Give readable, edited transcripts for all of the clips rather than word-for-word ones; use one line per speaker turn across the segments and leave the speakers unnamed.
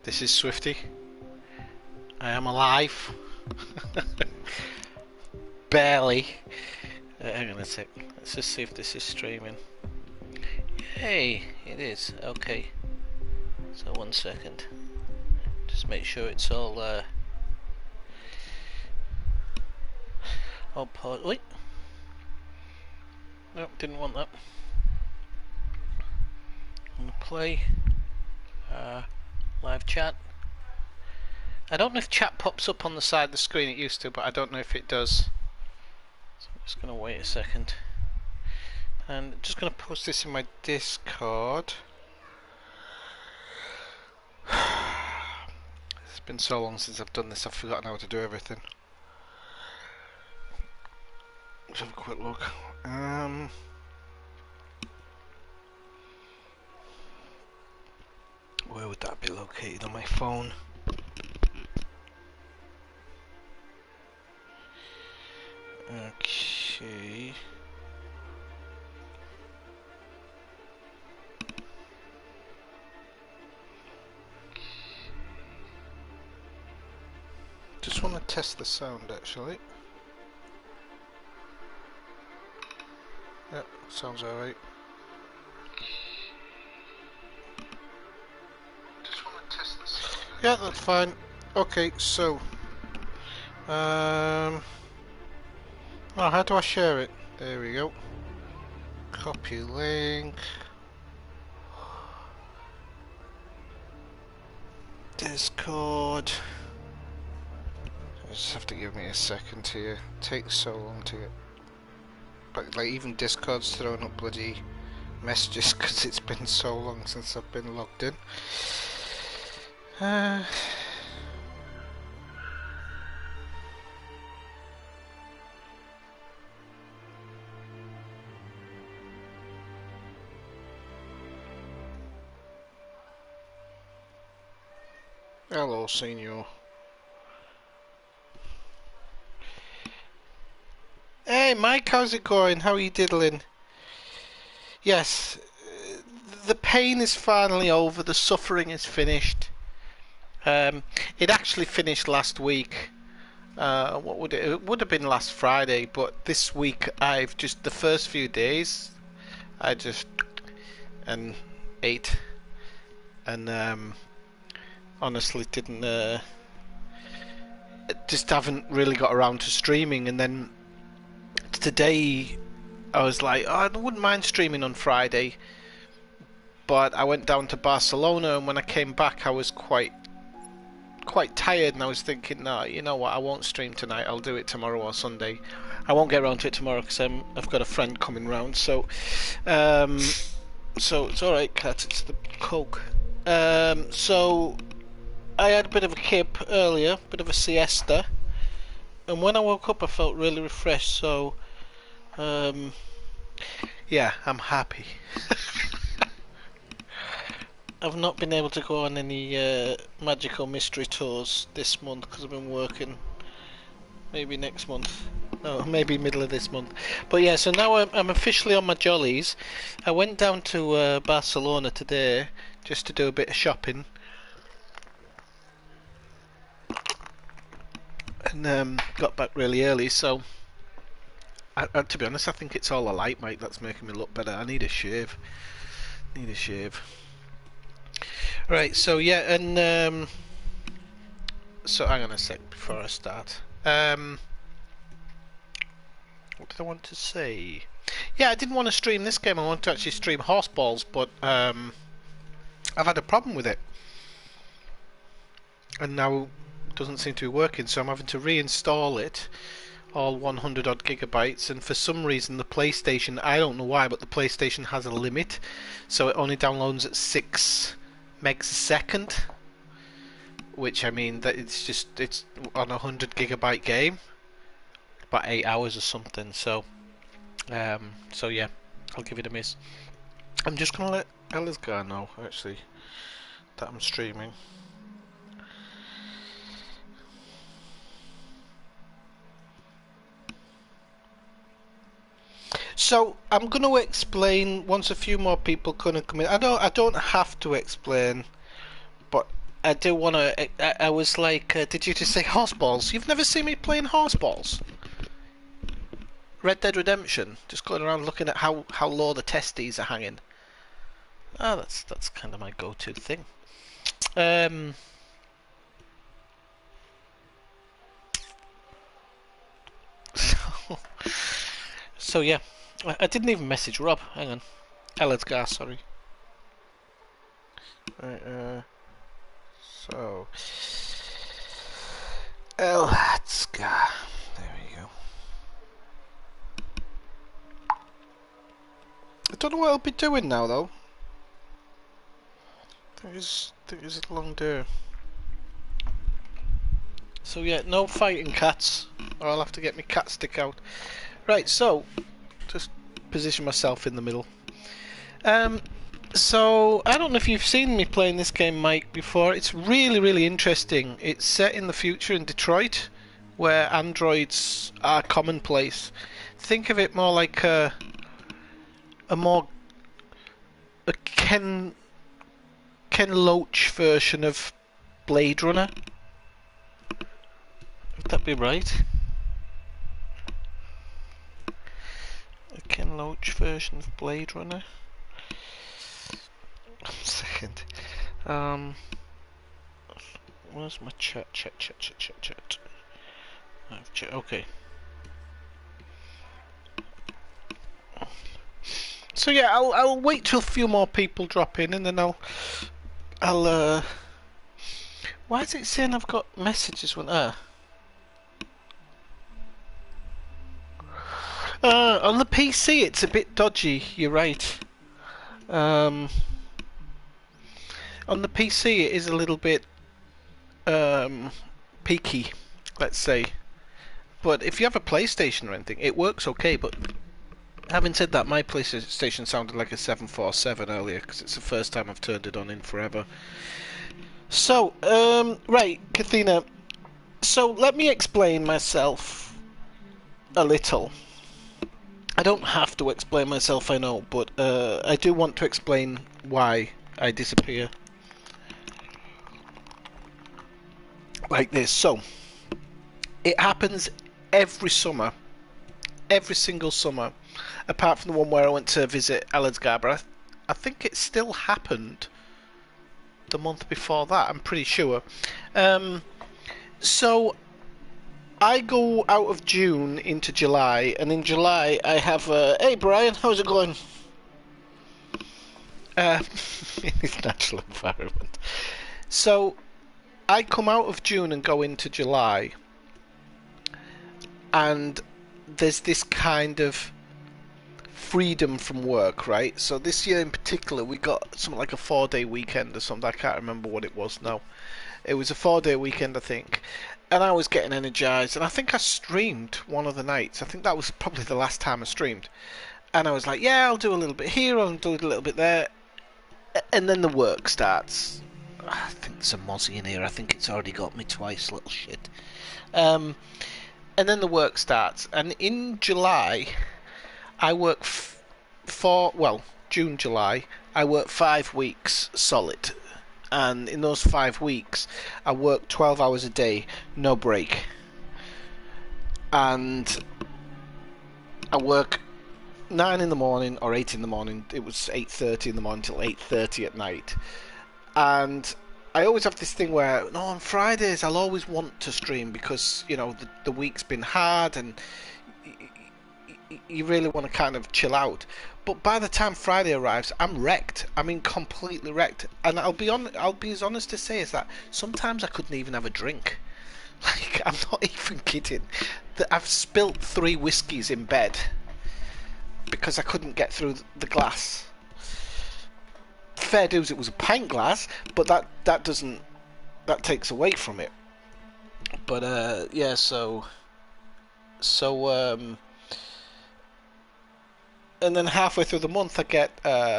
This is Swifty. I am alive. Barely. Hang on a sec. Let's just see if this is streaming. Hey, it is. Okay. So 1 second. Just make sure it's all pause. Wait. No, didn't want that. I'm gonna play live chat. I don't know if chat pops up on the side of the screen. It used to, but I don't know if it does. So I'm just gonna wait a second. And just gonna post this in my Discord. It's been so long since I've done this, I've forgotten how to do everything. Let's have a quick look. Where would that be located on my phone? Okay. Just want to test the sound actually. Yep, sounds alright. Yeah, that's fine. Okay, so oh, how do I share it? There we go. Copy link. Discord. You just have to give me a second here. It takes so long to get. But like even Discord's throwing up bloody messages because it's been so long since I've been logged in. Hello, senior. Hey, Mike, how's it going? How are you diddling? Yes, the pain is finally over. The suffering is finished. It actually finished last week. What would it? It would have been last Friday, but this week I've just the first few days I just ate and honestly didn't just haven't really got around to streaming. And then today I was like, oh, I wouldn't mind streaming on Friday, but I went down to Barcelona, and when I came back I was quite tired, and I was thinking, no, you know what, I won't stream tonight, I'll do it tomorrow or Sunday. I won't get around to it tomorrow because I've got a friend coming round, so so it's alright, Cat, it's the coke. So I had a bit of a kip earlier, bit of a siesta, and when I woke up I felt really refreshed, so yeah, I'm happy. I've not been able to go on any magical mystery tours this month because I've been working. Maybe next month. No, maybe middle of this month. But yeah, so now I'm officially on my jollies. I went down to Barcelona today just to do a bit of shopping. And got back really early, so to be honest, I think it's all a light mic that's making me look better. I need a shave. Right, so yeah, and so hang on a sec before I start. What did I want to say? Yeah, I didn't want to stream this game. I wanted to actually stream Horseballs, but I've had a problem with it, and now it doesn't seem to be working. So I'm having to reinstall it, all 100 odd gigabytes, and for some reason the PlayStation, I don't know why, but the PlayStation has a limit, so it only downloads at 6 megs a second, which I mean that it's on a 100 gigabyte game, about 8 hours or something. So so yeah, I'll give it a miss. I'm just gonna let Elizgar know actually that I'm streaming. So I'm going to explain once a few more people come in. I don't have to explain, but I do want to. I was like, did you just say horseballs? You've never seen me playing horseballs? Red Dead Redemption. Just going around looking at how low the testes are hanging. Ah, that's kind of my go-to thing. So yeah, I didn't even message Rob. Hang on, Elledsgar, sorry. Right, so Elledsgar. There we go. I don't know what I'll be doing now though. I think it's a long day. So yeah, no fighting cats, or I'll have to get my cat stick out. Right, so just position myself in the middle. So I don't know if you've seen me playing this game, Mike, before. It's really interesting. It's set in the future in Detroit, where androids are commonplace. Think of it more like a Ken Loach version of Blade Runner. Would that be right? A Ken Loach version of Blade Runner. 1 second. Where's my chat? Okay. So yeah, I'll wait till a few more people drop in, and then I'll why is it saying I've got messages when on the PC it's a bit dodgy, you're right. On the PC it is a little bit peaky, let's say. But if you have a PlayStation or anything, it works okay. But having said that, my PlayStation sounded like a 747 earlier, because it's the first time I've turned it on in forever. So, right, Kathina. So let me explain myself a little. I don't have to explain myself, I know, but I do want to explain why I disappear like this. So, it happens every summer, every single summer, apart from the one where I went to visit Elledsgar, but I think it still happened the month before that, I'm pretty sure. So I go out of June into July, and in July I have hey Brian, how's it going? In his natural environment. So I come out of June and go into July, and there's this kind of freedom from work, right? So this year in particular we got something like a 4-day weekend or something. I can't remember what it was now. It was a 4-day weekend, I think, and I was getting energized, and I think I streamed one of the nights. I think that was probably the last time I streamed, and I was like, yeah, I'll do a little bit here, I'll do a little bit there, and then the work starts. I think there's a mozzie in here. I think it's already got me twice, little shit. And then the work starts, and in July I work June, July, I work 5 weeks solid. And in those 5 weeks, I work 12 hours a day, no break. And I work 9 in the morning or 8 in the morning. It was 8:30 in the morning till 8:30 at night. And I always have this thing where, no, on Fridays I'll always want to stream because, you know, the week's been hard and you really want to kind of chill out. But by the time Friday arrives, I'm wrecked. I mean, completely wrecked. And I'll be as honest to say as that sometimes I couldn't even have a drink. Like, I'm not even kidding. That I've spilt 3 whiskeys in bed because I couldn't get through the glass. Fair dues, it was a pint glass, but that takes away from it. But yeah, so and then halfway through the month I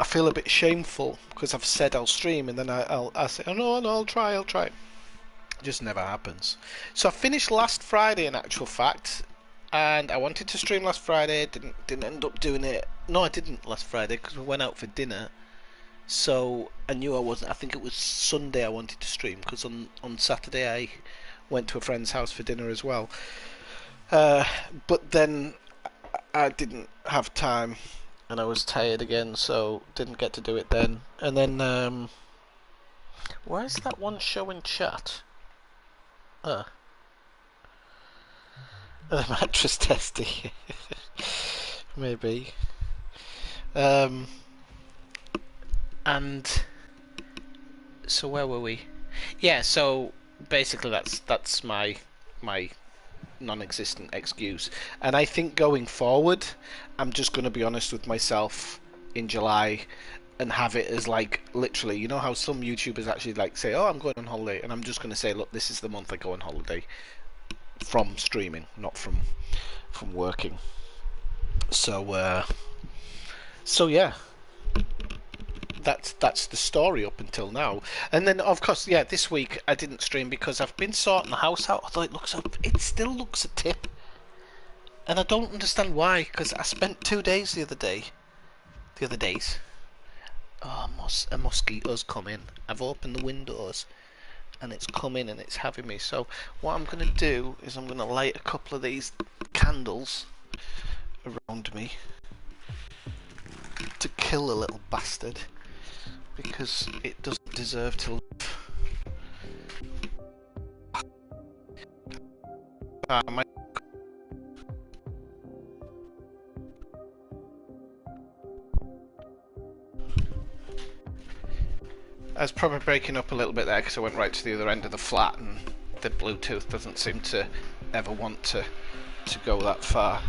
feel a bit shameful because I've said I'll stream, and then I'll say, oh no, I'll try. It just never happens. So I finished last Friday, in actual fact, and I wanted to stream last Friday. Didn't end up doing it. No, I didn't last Friday because we went out for dinner. So I knew I wasn't. I think it was Sunday I wanted to stream because on Saturday I went to a friend's house for dinner as well. Uh, but then I didn't have time and I was tired again, so didn't get to do it then. And then why is that one show in chat? The mattress testy. Maybe. And so where were we? Yeah, so basically that's my non-existent excuse. And I think going forward, I'm just going to be honest with myself in July and have it as like literally, you know how some YouTubers actually like say, "Oh, I'm going on holiday," and I'm just going to say, "Look, this is the month I go on holiday from streaming, not from working." So yeah, that's the story up until now. And then of course, yeah, this week I didn't stream because I've been sorting the house out. Although it still looks a tip, and I don't understand why. Because I spent 2 days the other days. Oh, a mosquito's come in. I've opened the windows, and it's come in and it's having me. So what I'm gonna do is I'm gonna light a couple of these candles around me to kill a little bastard, because it doesn't deserve to live. I was probably breaking up a little bit there because I went right to the other end of the flat and the Bluetooth doesn't seem to ever want to go that far.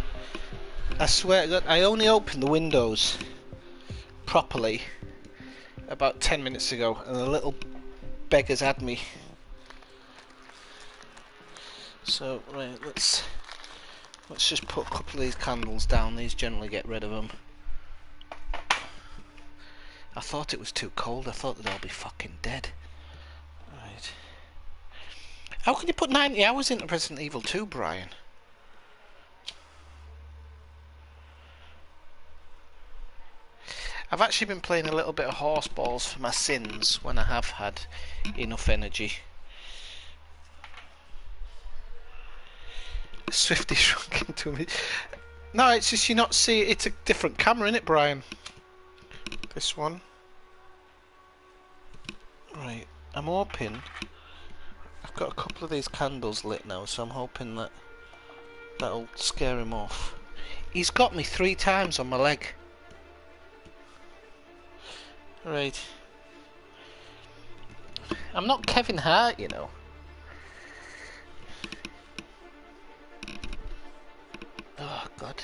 I swear that I only opened the windows properly about 10 minutes ago and the little beggars had me. So right, let's just put a couple of these candles down. These generally get rid of them. I thought it was too cold. I thought they'd all be fucking dead. Right. How can you put 90 hours into Resident Evil 2, Brian? I've actually been playing a little bit of Horseballs for my sins when I have had enough energy. Swifty shrunk into me. No, it's just you not see. It's a different camera, isn't it, Brian? This one. Right, I'm hoping. I've got a couple of these candles lit now, so I'm hoping that'll scare him off. He's got me 3 times on my leg. Right. I'm not Kevin Hart, you know. Oh God.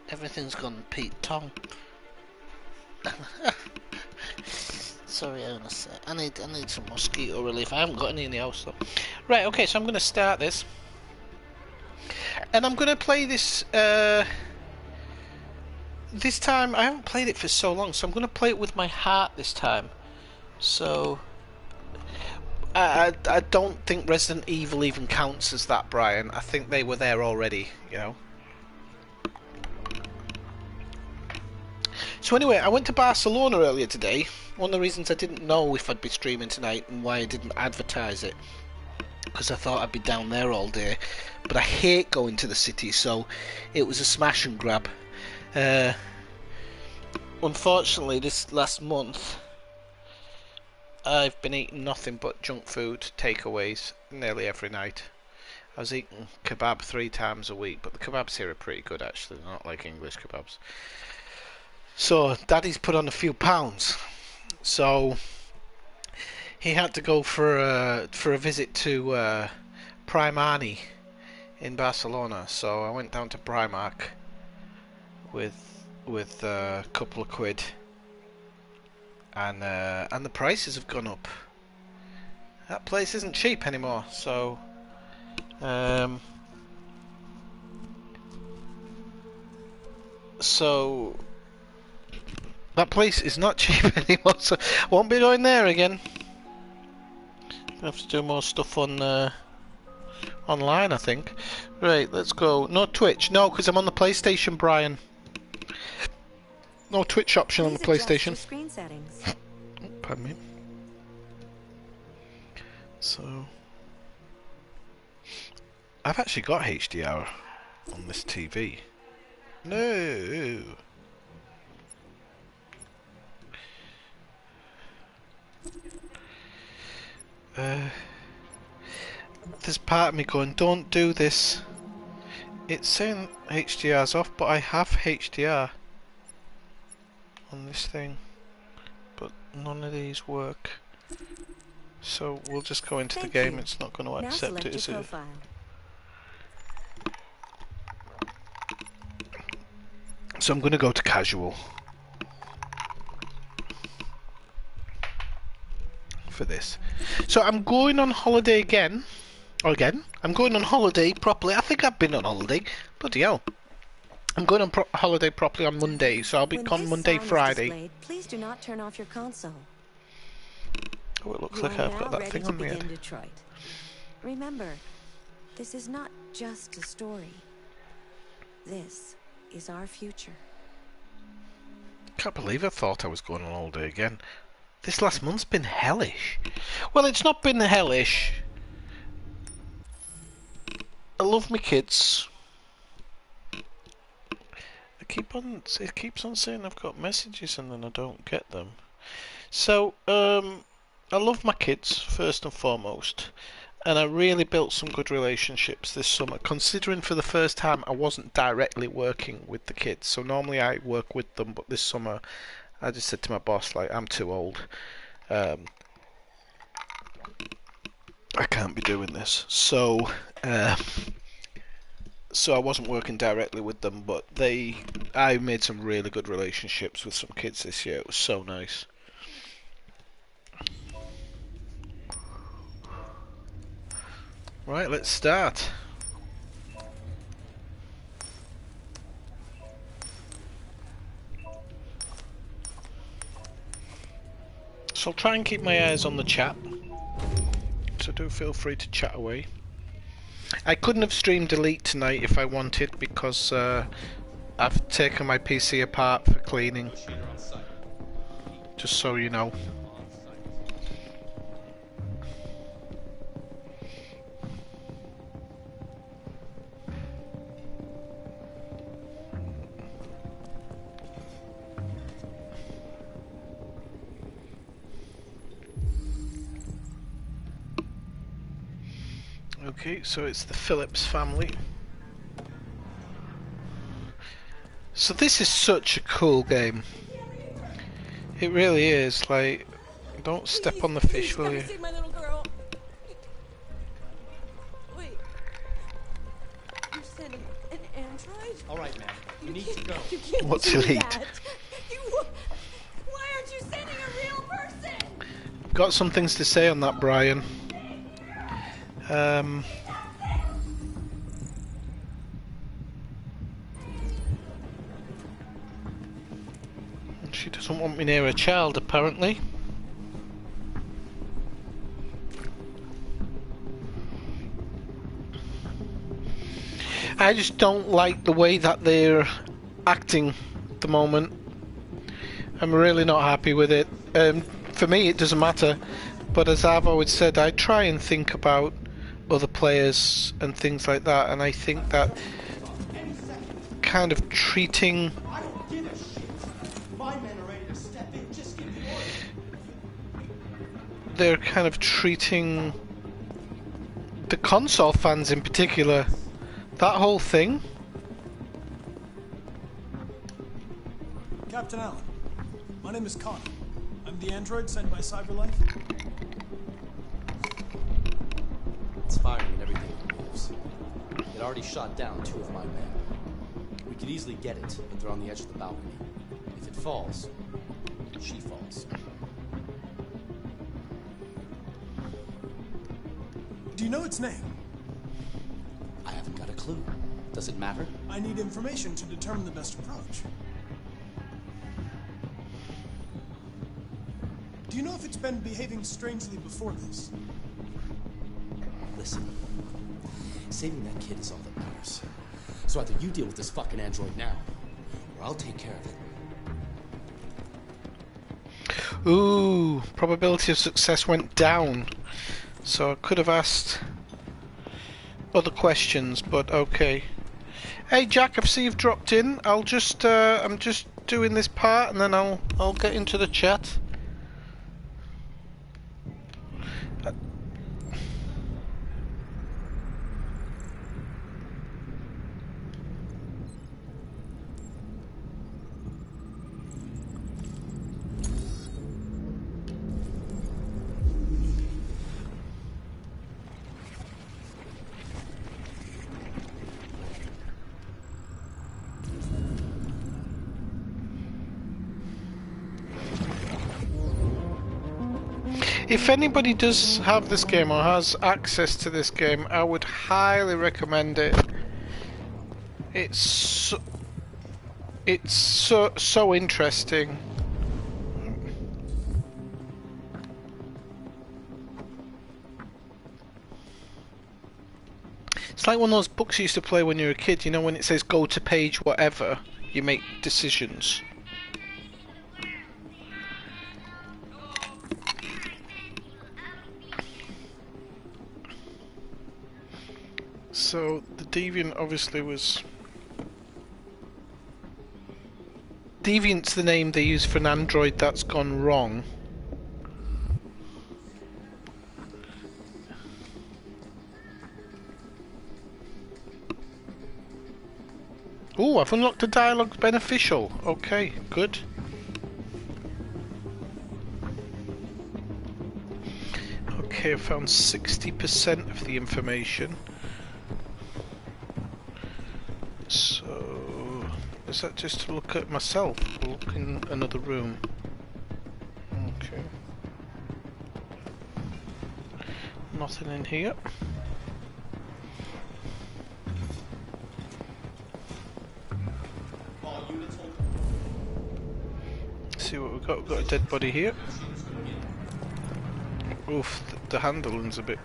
Everything's gone Pete Tong. Sorry, I need some mosquito relief. I haven't got any in the house though. Right, okay, so I'm going to start this, and I'm going to play this. This time I haven't played it for so long, so I'm going to play it with my heart this time. So I don't think Resident Evil even counts as that, Brian. I think they were there already, you know. So anyway, I went to Barcelona earlier today. One of the reasons I didn't know if I'd be streaming tonight and why I didn't advertise it, because I thought I'd be down there all day. But I hate going to the city, so it was a smash and grab. Unfortunately, this last month, I've been eating nothing but junk food, takeaways, nearly every night. I was eating kebab 3 times a week, but the kebabs here are pretty good actually, they're not like English kebabs. So Daddy's put on a few pounds, so he had to go for a visit to Primani in Barcelona. So I went down to Primark with a couple of quid, and the prices have gone up. That place isn't cheap anymore. So that place is not cheap anymore, so won't be going there again. I have to do more stuff on online, I think. Right, let's go. No Twitch, no, because I'm on the PlayStation, Brian. No Twitch option on the PlayStation.
Your screen settings.
Pardon me. So, I've actually got HDR on this TV. No. There's part of me going, don't do this. It's saying HDR's off, but I have HDR on this thing, but none of these work. So we'll just go into the game. It's not going to accept it, is it? So I'm going to go to casual for this. So I'm going on holiday again. I'm going on holiday properly. I think I've been on holiday. Bloody hell. I'm going on holiday properly on Monday, so I'll be on Monday, Friday.
Displayed, please do not turn off your console.
Oh, it looks like I've got that thing on my head.
Detroit. Remember, this is not just a story. This is our future.
Can't believe I thought I was going on holiday again. This last month's been hellish. Well, it's not been hellish. I love my kids. It keeps on saying I've got messages and then I don't get them. So, I love my kids first and foremost, and I really built some good relationships this summer, considering for the first time I wasn't directly working with the kids. So normally I work with them, but this summer I just said to my boss, like, I'm too old. I can't be doing this. So I wasn't working directly with them, but I made some really good relationships with some kids this year. It was so nice. Right, let's start. So I'll try and keep my eyes on the chat. So do feel free to chat away. I couldn't have streamed Elite tonight if I wanted, because I've taken my PC apart for cleaning. Just so you know. Okay, so it's the Phillips family. So this is such a cool game. It really is. Like, don't step on the fish, will you?
My little girl. Wait. You're sending an android?
All right, man. You need to go.
You can't
What's
do
Elite?
that. Why aren't you sending a real person?
Got some things to say on that, Brian. She doesn't want me near her child, apparently. I just don't like the way that they're acting at the moment. I'm really not happy with it. For me, it doesn't matter, but as I've always said, I try and think about other players and things like that, and I think that kind of treating they're kind of treating the console fans in particular, that whole thing.
Captain Allen, my name is Connor. I'm the android sent by CyberLife.
It's firing and everything moves. It already shot down 2 of my men. We could easily get it, but they're on the edge of the balcony. If it falls, she falls.
Do you know its name?
I haven't got a clue. Does it matter?
I need information to determine the best approach. Do you know if it's been behaving strangely before this?
Listen, saving that kid is all that matters. So either you deal with this fucking android now, or I'll take care of it.
Ooh, probability of success went down. So I could have asked other questions, but okay. Hey Jack, I see you've dropped in. I'm just doing this part and then I'll get into the chat. If anybody does have this game or has access to this game, I would highly recommend it. It's so interesting. It's like one of those books you used to play when you were a kid, you know, when it says go to page whatever, you make decisions. So the Deviant obviously was... Deviant's the name they use for an android that's gone wrong. Ooh, I've unlocked the dialogue beneficial. Okay, good. Okay, I found 60% of the information. So, is that just to look at myself? Look in another room. Okay. Nothing in here. See what we've got. We've got a dead body here. Oof, the handling's a bit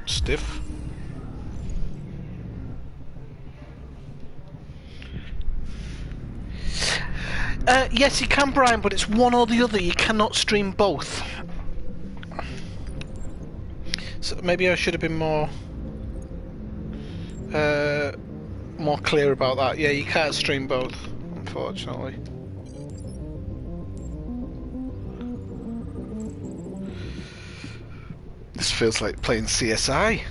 stiff. Yes, you can, Brian, but it's one or the other. You cannot stream both. So maybe I should have been more clear about that. Yeah, you can't stream both, unfortunately. This feels like playing CSI.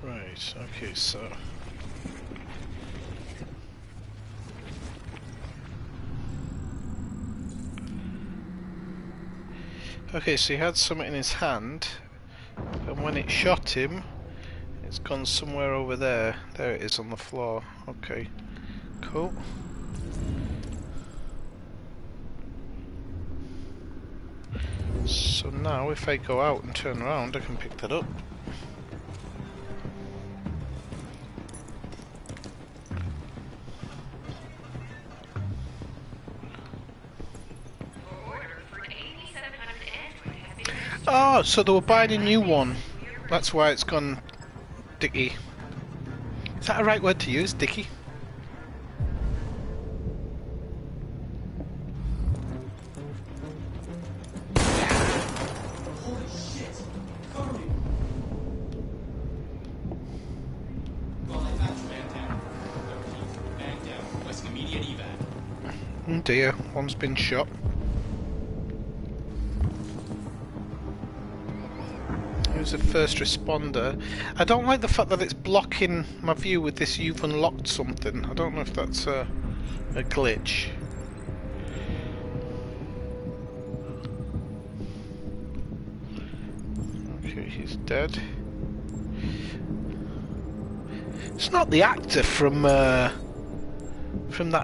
Right, okay, so... Okay, so he had something in his hand, and when it shot him, it's gone somewhere over there. There it is on the floor. Okay, cool. So now if I go out and turn around, I can pick that up. Oh, so they were buying a new one. That's why it's gone dicky. Is that a right word to use, dicky?
Holy shit! Cover me! Well, I found you, man down. Man down. Requesting immediate evac.
Oh dear, one's been shot. Who's a first responder? I don't like the fact that it's blocking my view with this "you've unlocked something." I don't know if that's a glitch. Okay, he's dead. It's not the actor from that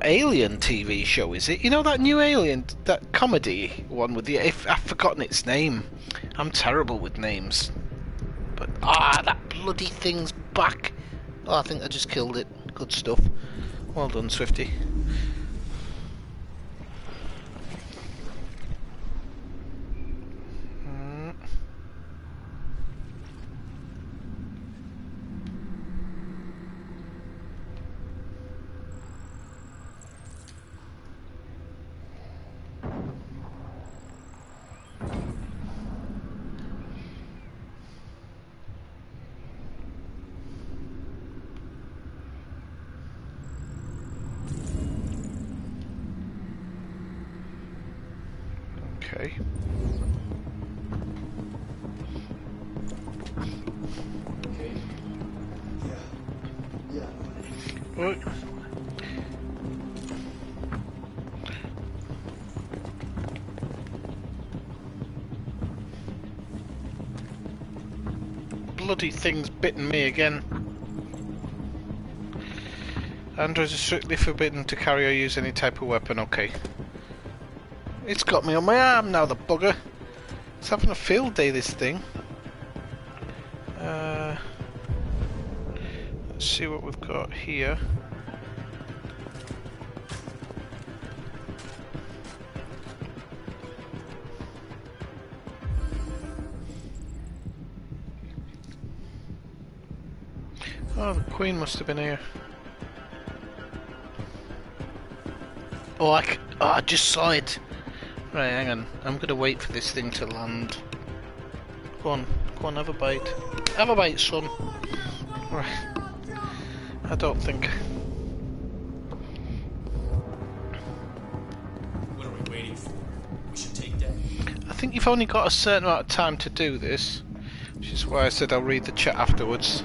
Alien TV show, is it? You know that new Alien, that comedy one with the... I've forgotten its name. I'm terrible with names. But, that bloody thing's back. Oh, I think I just killed it. Good stuff. Well done, Swifty. Okay.
Okay. Yeah.
What? Bloody thing's bitten me again. Androids are strictly forbidden to carry or use any type of weapon. Okay. It's got me on my arm now, the bugger. It's having a field day, this thing. Let's see what we've got here. Oh, the Queen must have been here. Oh, I just saw it. Right, hang on. I'm gonna wait for this thing to land. Go on, have a bite. Have a bite, son. Right. I don't think.
What are we waiting for? We should take Dad.
I think you've only got a certain amount of time to do this, which is why I said I'll read the chat afterwards.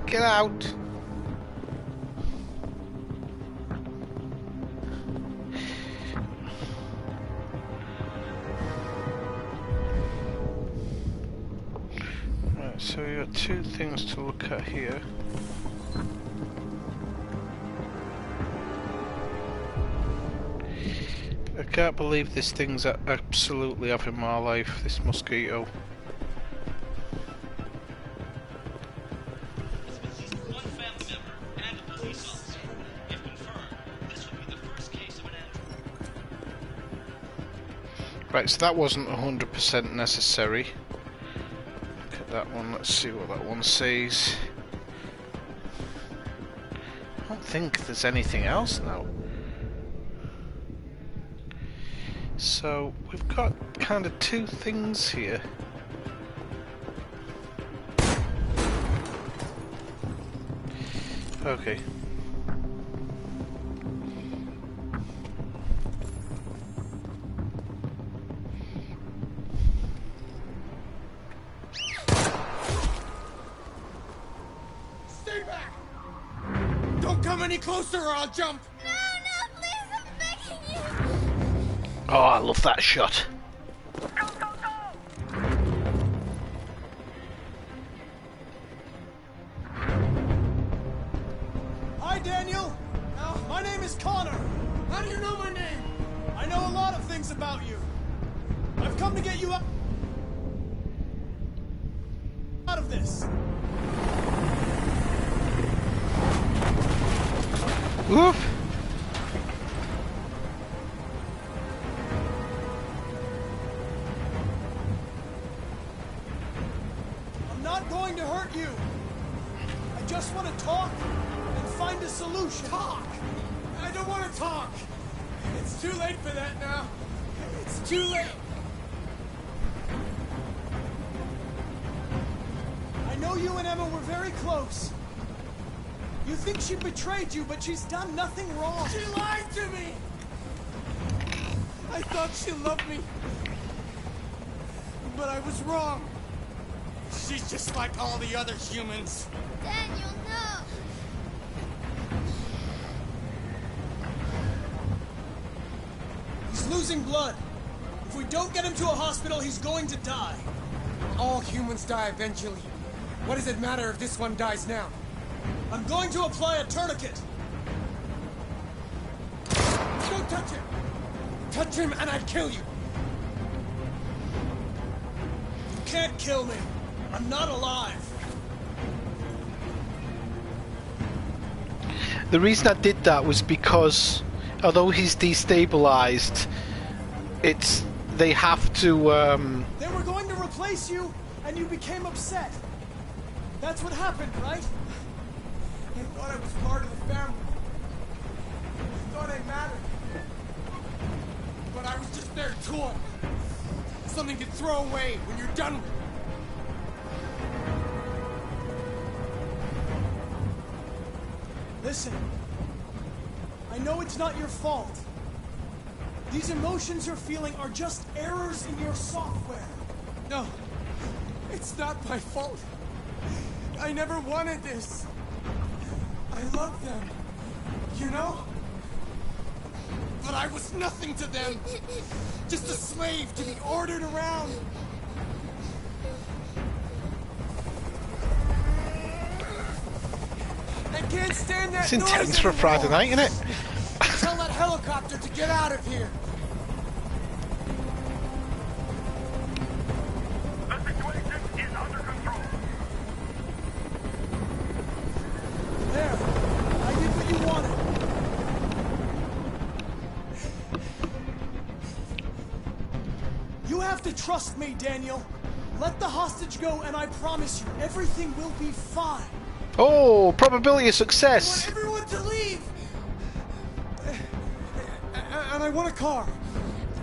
Get out! Right, so we've got two things to look at here. I can't believe this thing's absolutely having my life, this mosquito. Right, so that wasn't 100% necessary. Look at that one, let's see what that one says. I don't think there's anything else now. So, we've got kind of two things here. Okay.
Stay back! Don't come any closer or I'll jump!
No, please, I'm begging you.
Oh, I love that shot.
Hi, Daniel. My name is Connor.
How do you know my name?
I know a lot of things about you. I've come to get you out of this.
Woof!
I'm not going to hurt you. I just want to talk and find a solution.
Talk! I don't want to talk! It's too late for that now. It's too late.
I know you and Emma were very close. You think she betrayed you, but she's done nothing wrong.
She lied to me! I thought she loved me. But I was wrong. She's just like all the other humans.
Daniel, no.
He's losing blood. If we don't get him to a hospital, he's going to die.
All humans die eventually. What does it matter if this one dies now?
I'm going to apply a tourniquet.
Don't touch him! Touch him and I'd kill you!
You can't kill me. I'm not alive.
The reason I did that was because, although he's destabilized, they have to.
They were going to replace you, and you became upset. That's what happened, right?
I thought I was part of the family. I thought I mattered. But I was just their toy. Something to throw away when you're done with it.
Listen, I know it's not your fault. These emotions you're feeling are just errors in your software.
No, it's not my fault. I never wanted this. I love them, you know? But I was nothing to them. Just a slave to be ordered around. I can't stand that
It's intense
noise
for a Friday
anymore.
night, isn't it?
Tell that helicopter to get out of here.
The situation is under control.
There. I did what you wanted. You have to trust me, Daniel. Let the hostage go, and I promise you, everything will be fine.
Oh, probability of
I
success.
want everyone to leave. And I want a car.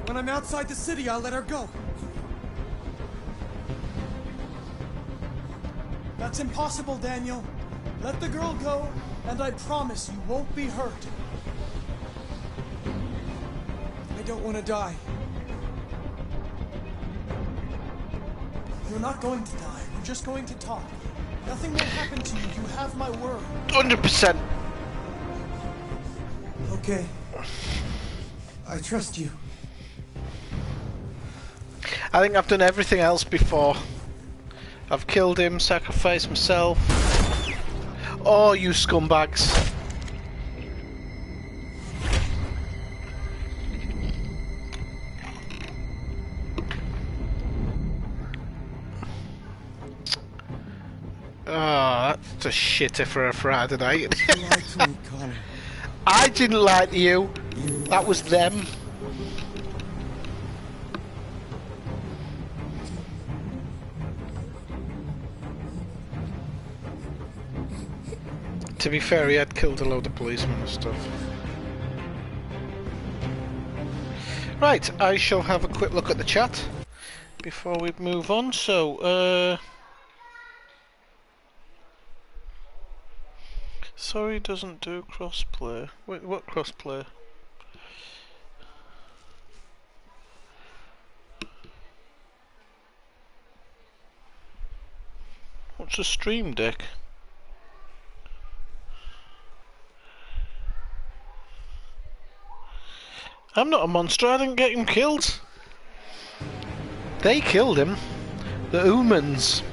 When I'm outside the city, I'll let her go. That's impossible, Daniel. Let the girl go, and I promise you won't be hurt.
I don't want to die.
You're not going to die. We're just going to talk. Nothing will happen to you. You have my word.
100%.
Okay. I trust you.
I think I've done everything else before. I've killed him, sacrificed myself. Oh, you scumbags. Oh, that's a shitter for a Friday night.
You lied to me, Connor.
I didn't lie to you. That was them. To be fair, he had killed a load of policemen and stuff. Right, I shall have a quick look at the chat before we move on. So, sorry, doesn't do crossplay. Wait, what crossplay? What's a stream deck? I'm not a monster, I didn't get him killed. They killed him. The humans.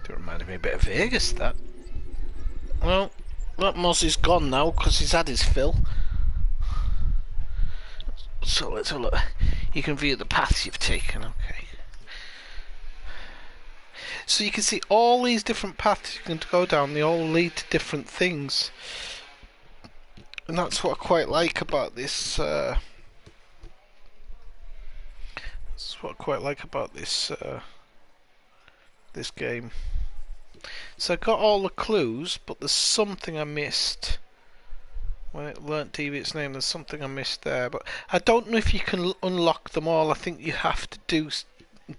It reminded me a bit of Vegas, that. Well, that Mozzie's gone now because he's had his fill. So let's have a look. You can view the paths you've taken, okay. So you can see all these different paths you can go down, they all lead to different things. And that's what I quite like about this, that's what I quite like about this, this game. So I got all the clues, but there's something I missed. When it learnt Deviant's name, there's something I missed there, but I don't know if you can unlock them all. I think you have to do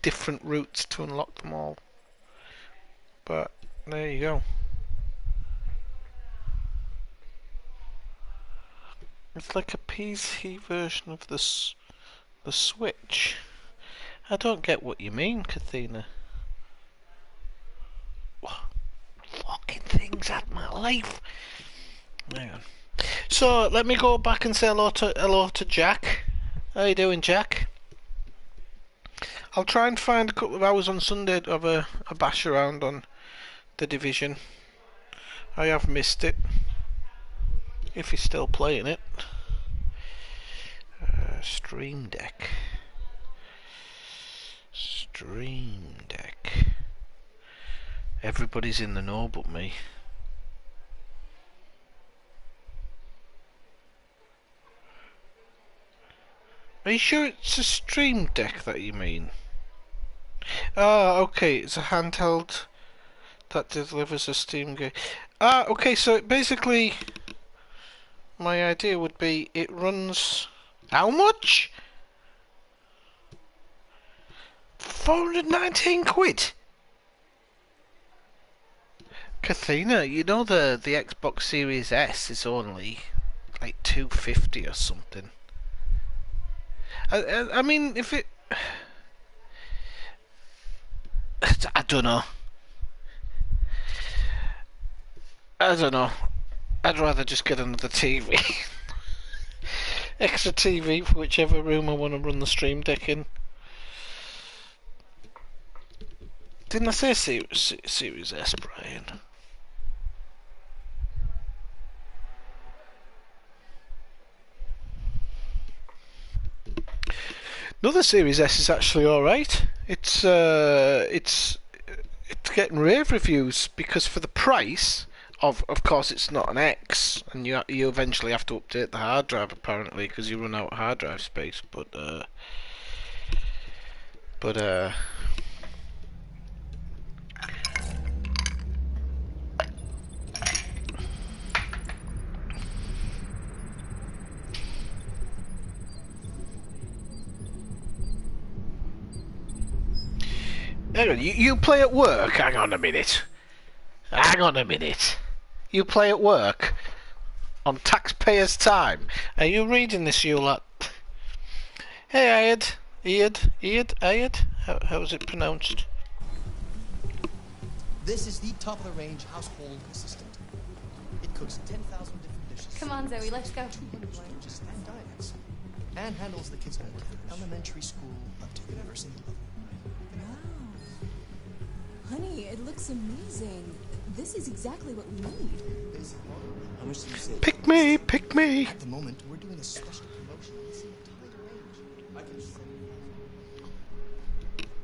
different routes to unlock them all. But there you go. It's like a PC version of the Switch. I don't get what you mean, Kathina. Fucking things at my life. Hang on. So let me go back and say hello to Jack. How you doing, Jack? I'll try and find a couple of hours on Sunday to have a bash around on The Division. I have missed it. If he's still playing it. Stream Deck. Stream Deck. Everybody's in the know but me. Are you sure it's a Stream Deck that you mean? Ah, okay, it's a handheld that delivers a Steam game. Ah, okay, so basically my idea would be it runs... How much? 419 quid? Kathina, you know the Xbox Series S is only like $250 or something. I mean, if it, I don't know. I don't know. I'd rather just get another TV. Extra TV for whichever room I want to run the Stream Deck in. Didn't I say Series S, Brian? Another Series S is actually alright. It's getting rave reviews because for the price of course it's not an X, and you eventually have to update the hard drive apparently because you run out of hard drive space. But hang on, you play at work? Hang on a minute. Hang on a minute. You play at work? On taxpayers' time? Are you reading this, you lot? Hey, Ayad? How is it pronounced?
This is the top-of-the-range household assistant. It cooks 10,000 different dishes.
Come on, Zoe, let's go.
200 languages and dialects. And handles the kids' home from elementary school up to university level.
Honey, it looks amazing. This is exactly what we need.
How much did you say?
Pick me, pick me.
At the moment, we're doing a special promotion on this entire range. I can send you.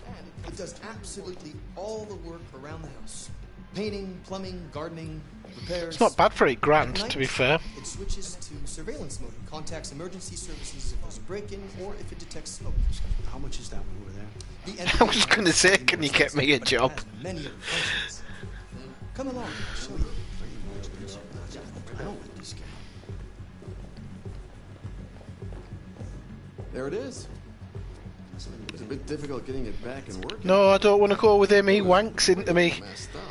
And it does absolutely all the work around the house. Painting, plumbing, gardening, repairs.
It's not bad for $8,000,
At night,
to be fair.
It switches to surveillance mode and contacts emergency services if there's a break-in or if it detects smoke.
How much is that one over there?
I was going to say, can you get me a job?
Many other functions. Come along, I'll show you.
I don't like this game.
There it is. It's a bit difficult getting it back and working.
No, I don't want to go with him. He wanks into me.
Messed up.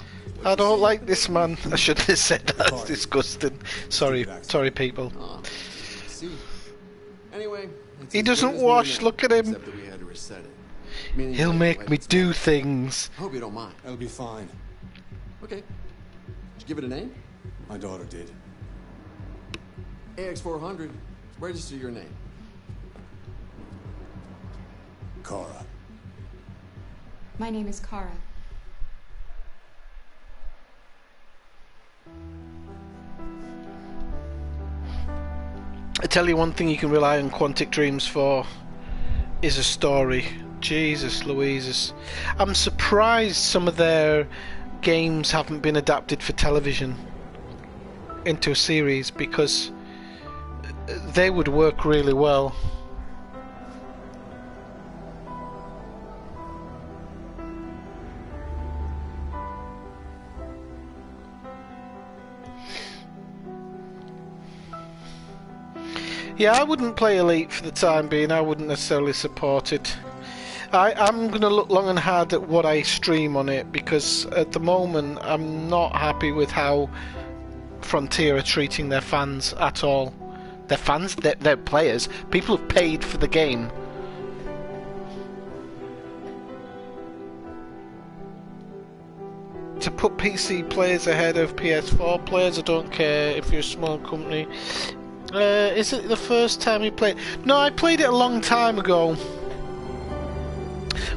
I don't like this man. I shouldn't have said that. It's disgusting. Sorry people.
Oh, see. Anyway, it's
He
as
doesn't
good as new
wash,
now,
look at him.
Except that we had to reset it. Meaning
He'll
that
make
like
me
it's
do
not-
things.
Hope you don't mind.
That'll be fine.
Okay. Did you give it a name?
My daughter did.
AX400. Register your name.
Kara.
My name is Kara.
I tell you one thing you can rely on Quantic Dreams for is a story. Jesus Louises. I'm surprised some of their games haven't been adapted for television into a series because they would work really well. Yeah, I wouldn't play Elite for the time being. I wouldn't necessarily support it. I'm going to look long and hard at what I stream on it because at the moment I'm not happy with how Frontier are treating their fans at all. Their fans? Their players. People have paid for the game. To put PC players ahead of PS4 players, I don't care if you're a small company. Is it the first time you played? No, I played it a long time ago.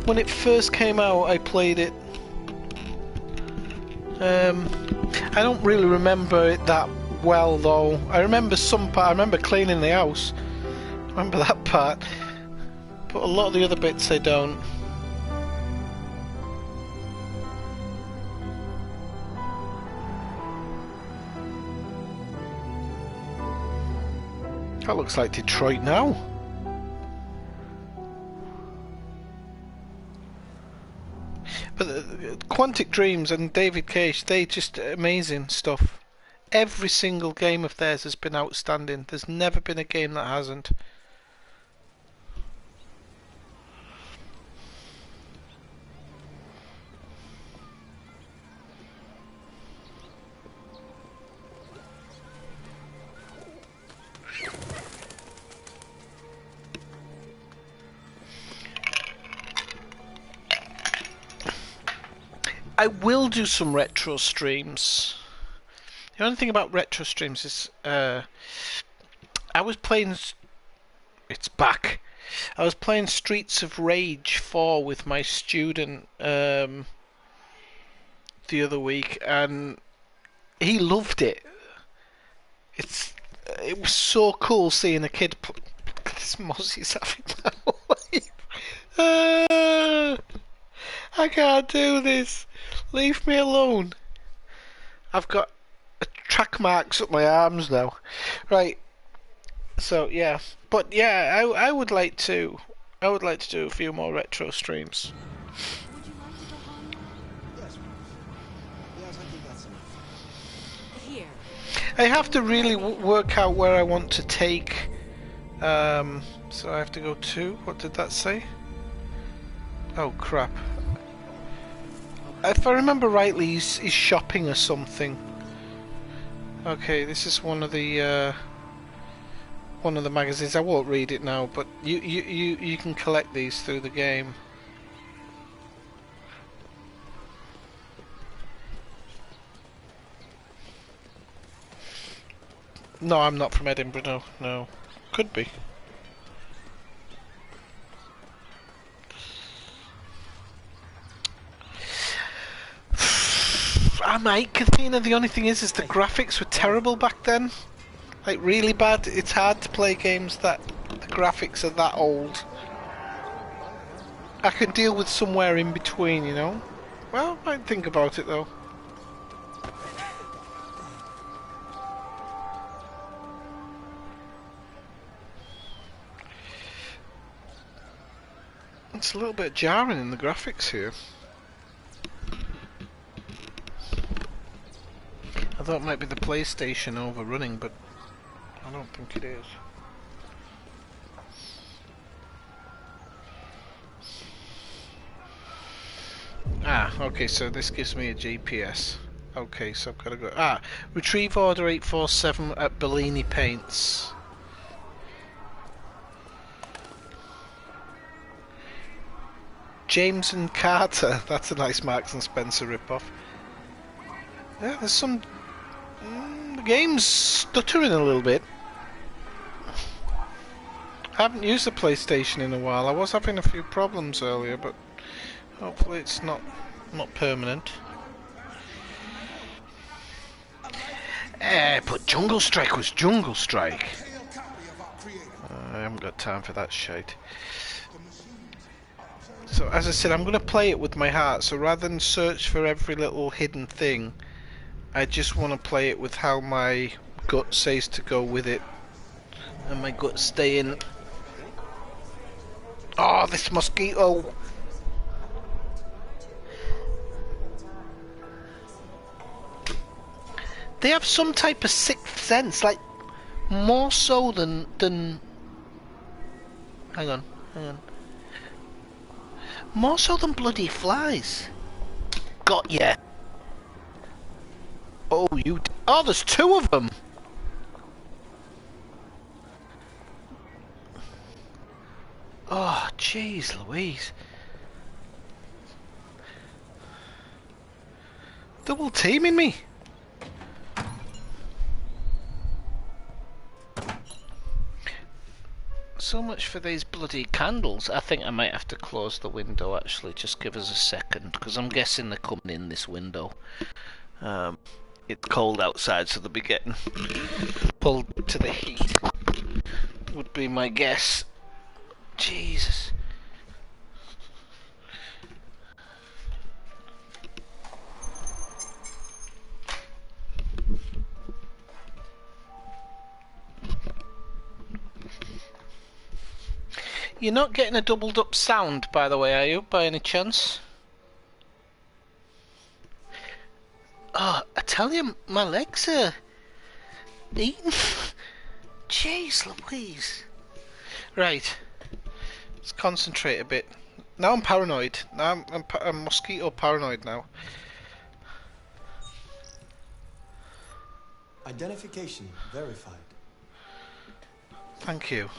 When it first came out, I played it. I don't really remember it that well, though. I remember some part. I remember cleaning the house. I remember that part. But a lot of the other bits, I don't. That looks like Detroit now. But Quantic Dreams and David Cage, they just amazing stuff. Every single game of theirs has been outstanding. There's never been a game that hasn't. I will do some retro streams. The only thing about retro streams is I was playing. It's back. I was playing Streets of Rage 4 with my student the other week, and he loved it. It was so cool seeing a kid. This Mozzie's having my life. I can't do this. Leave me alone. I've got track marks up my arms now. Right. So yeah, but yeah, I would like to. I would like to do a few more retro streams.
Would you like to go home?
Yes. Yes, I think that's enough.
Here.
I have to really work out where I want to take. So I have to go to. What did that say? Oh crap! If I remember rightly, he's shopping or something. Okay, this is one of the magazines. I won't read it now, but you can collect these through the game. No, I'm not from Edinburgh. No. Could be. I might, Kathina. The only thing is the graphics were terrible back then. Like, really bad. It's hard to play games that the graphics are that old. I can deal with somewhere in between, you know? Well, I might think about it, though. It's a little bit jarring in the graphics here. I thought it might be the PlayStation overrunning, but I don't think it is. Ah, okay, so this gives me a GPS. Okay, so I've got to go... Ah, retrieve order 847 at Bellini Paints. James and Carter. That's a nice Marks and Spencer ripoff. Yeah, there's some... the game's stuttering a little bit. I haven't used the PlayStation in a while. I was having a few problems earlier, but hopefully it's not permanent. But Jungle Strike was Jungle Strike. I haven't got time for that shite. So as I said, I'm going to play it with my heart. So rather than search for every little hidden thing, I just want to play it with how my gut says to go with it. And my gut staying... Oh, this mosquito! They have some type of sixth sense, like more so than hang on. More so than bloody flies. Got ya. Oh, oh, there's two of them. Oh, jeez Louise. Double teaming me. So much for these bloody candles. I think I might have to close the window actually. Just give us a second, because I'm guessing they're coming in this window. It's cold outside, so they'll be getting pulled to the heat. Would be my guess. Jesus. You're not getting a doubled up sound, by the way, are you, by any chance? Oh, I tell you, my legs are eating. Jeez Louise. Right. Let's concentrate a bit. Now I'm paranoid. Now I'm mosquito paranoid now.
Identification verified.
Thank you.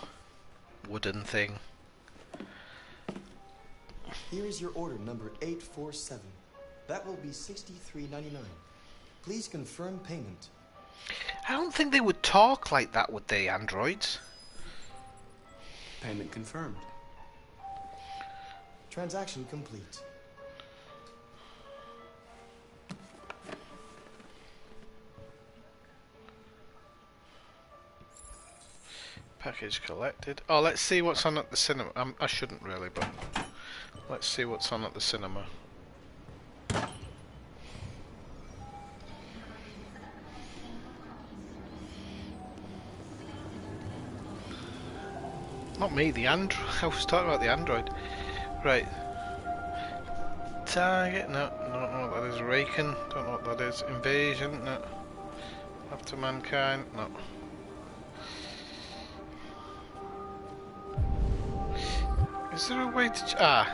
Wooden thing.
Here is your order number 847.
That will be $63.99. Please confirm payment.
I don't think they would talk like that, would they, androids?
Payment confirmed.
Transaction complete.
Package collected. Oh, let's see what's on at the cinema. I shouldn't really, but let's see what's on at the cinema. Not me, the android. I was talking about the android. Right. Target, no, don't know what that is. Raken, don't know what that is. Invasion, no. After Mankind, no. Is there a way to... I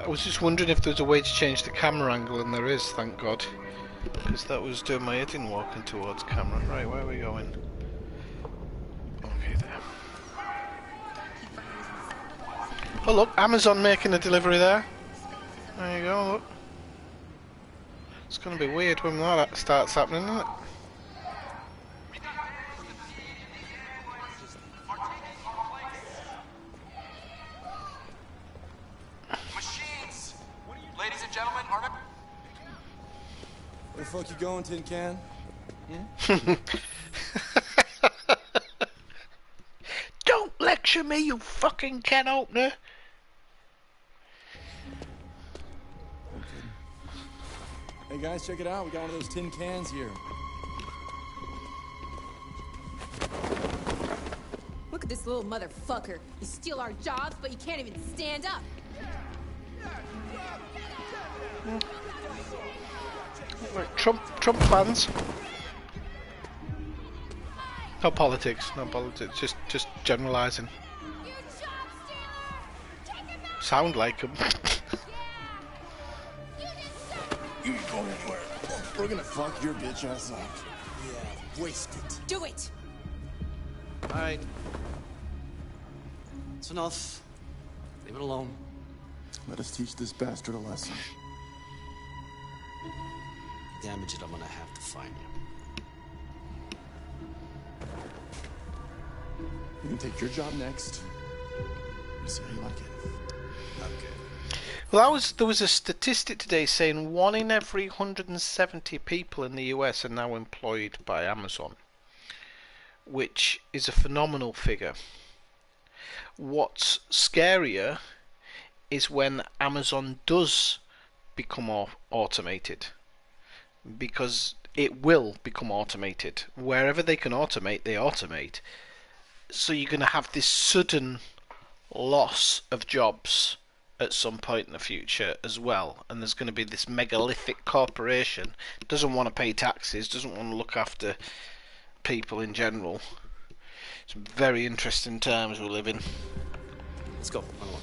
was just wondering if there's a way to change the camera angle, and there is, thank God. Because that was doing my head in walking towards camera. Right, where are we going? Okay, there. Oh look, Amazon making a delivery there. There you go, look. It's going to be weird when that starts happening, isn't it?
Machines! Ladies and gentlemen, are...
Where the fuck you going, Tin Can?
Don't lecture me, you fucking can opener!
Hey guys, check it out. We got one of those tin cans here.
Look at this little motherfucker. You steal our jobs, but you can't even stand up.
Like Trump fans. No politics, just generalising. Sound like him.
You going where? We're gonna fuck your bitch ass up.
Yeah, waste it.
Do it!
Alright. It's enough. Leave it alone.
Let us teach this bastard a lesson.
Damage it, I'm gonna have to find you.
You can take your job next. You see how you like it.
Okay.
Well, there was a statistic today saying 1 in every 170 people in the US are now employed by Amazon, which is a phenomenal figure. What's scarier is when Amazon does become automated, because it will become automated. Wherever they can automate, they automate. So you're going to have this sudden loss of jobs at some point in the future as well, and there's going to be this megalithic corporation doesn't want to pay taxes, doesn't want to look after people in general. Some very interesting times we live in.
Let's go. Run along.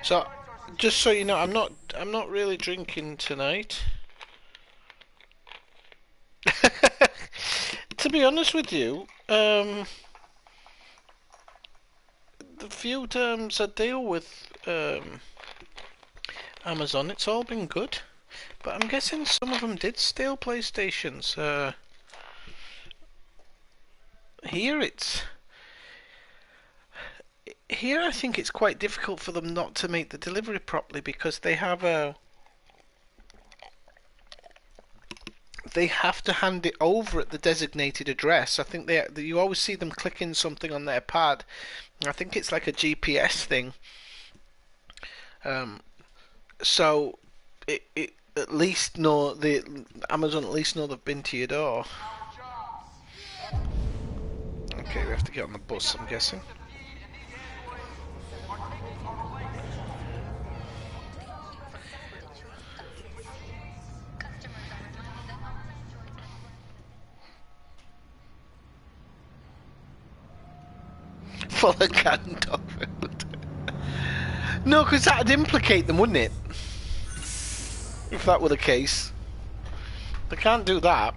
So, just so you know, I'm not really drinking tonight. To be honest with you, the few times I deal with Amazon, it's all been good. But I'm guessing some of them did steal PlayStations. Here I think it's quite difficult for them not to make the delivery properly, because they have to hand it over at the designated address. I think you always see them clicking something on their pad. I think it's like a GPS thing. So it at least Amazon at least know they've been to your door. Okay, we have to get on the bus, I'm guessing. Full of canned dog food. No, because that'd implicate them, wouldn't it? If that were the case. They can't do that.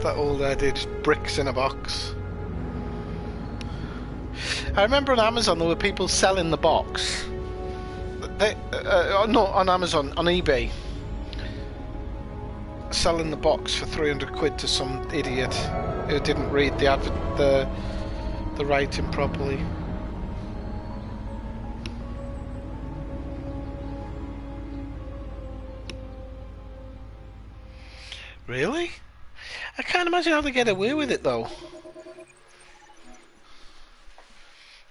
That old idea, just bricks in a box. I remember on Amazon there were people selling the box. Not on Amazon, on eBay. Selling the box for 300 quid to some idiot who didn't read the writing properly. Really? I can't imagine how they get away with it though.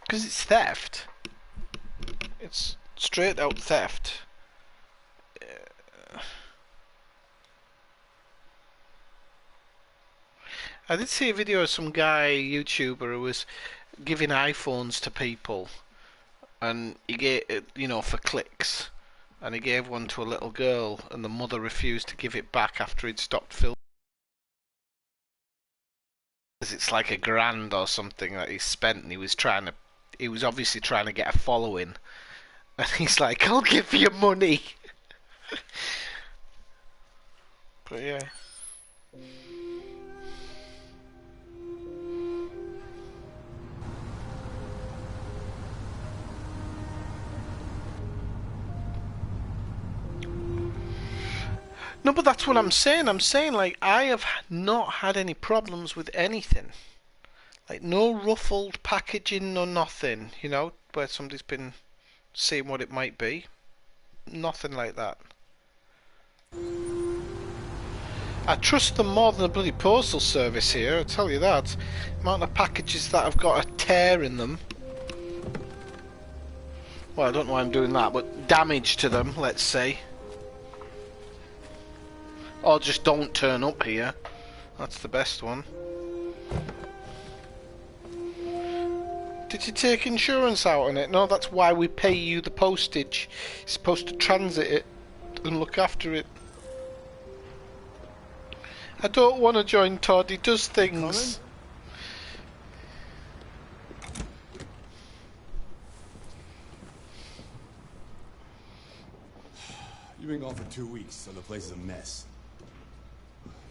Because it's theft. It's straight out theft. I did see a video of some guy, YouTuber, who was giving iPhones to people, and he gave, for clicks, and he gave one to a little girl, and the mother refused to give it back after he'd stopped filming. It's like $1,000 or something that he spent, and he was obviously trying to get a following, and he's like, "I'll give you money." But yeah. No, but that's what I'm saying. I'm saying, like, I have not had any problems with anything. Like, no ruffled packaging or nothing, where somebody's been seeing what it might be. Nothing like that. I trust them more than the bloody postal service here, I'll tell you that. The amount of packages that have got a tear in them. Well, I don't know why I'm doing that, but damage to them, let's say. Or just don't turn up here. That's the best one. Did you take insurance out on it? No, that's why we pay you the postage. You're supposed to transit it and look after it. I don't want to join Todd, he does things.
You've been gone for 2 weeks, so the place is a mess.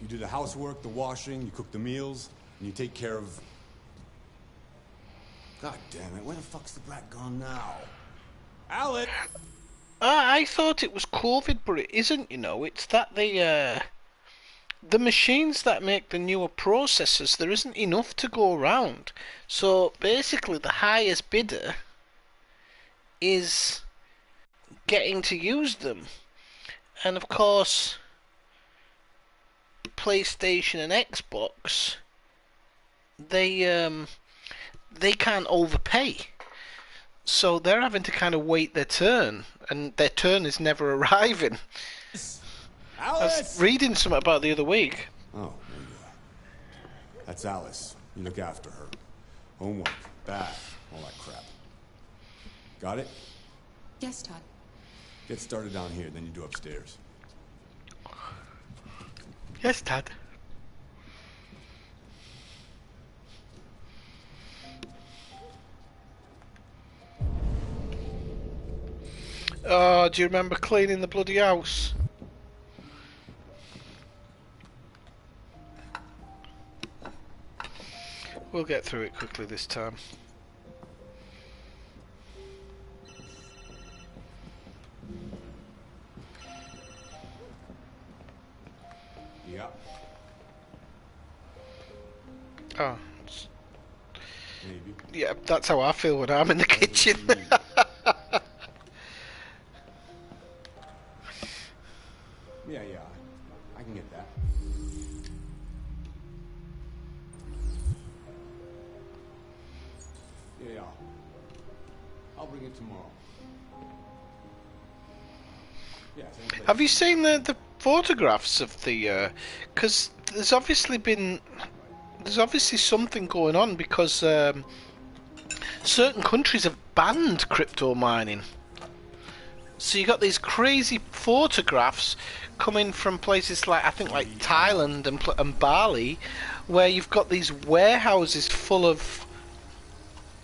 You do the housework, the washing, you cook the meals, and you take care of... God damn it, where the fuck's the brat gone now? Alec!
I thought it was COVID, but it isn't, It's that the machines that make the newer processors, there isn't enough to go around. So basically the highest bidder is getting to use them. And of course, PlayStation and Xbox, they can't overpay, so they're having to kind of wait their turn, and their turn is never arriving. Alice! I was reading something about the other week.
Oh, that's Alice. You look after her. Homework, bath, all that crap. Got it?
Yes, Todd.
Get started down here, then you do upstairs.
Yes, Dad. Oh, do you remember cleaning the bloody house? We'll get through it quickly this time.
Yeah.
Oh.
Maybe.
Yeah, that's how I feel when I'm in the kitchen.
Yeah, I can get that. Yeah. I'll bring it tomorrow. Yeah.
Have you seen the photographs of the? Because there's obviously something going on because certain countries have banned crypto mining. So you got these crazy photographs coming from places like Thailand and Bali, where you've got these warehouses full of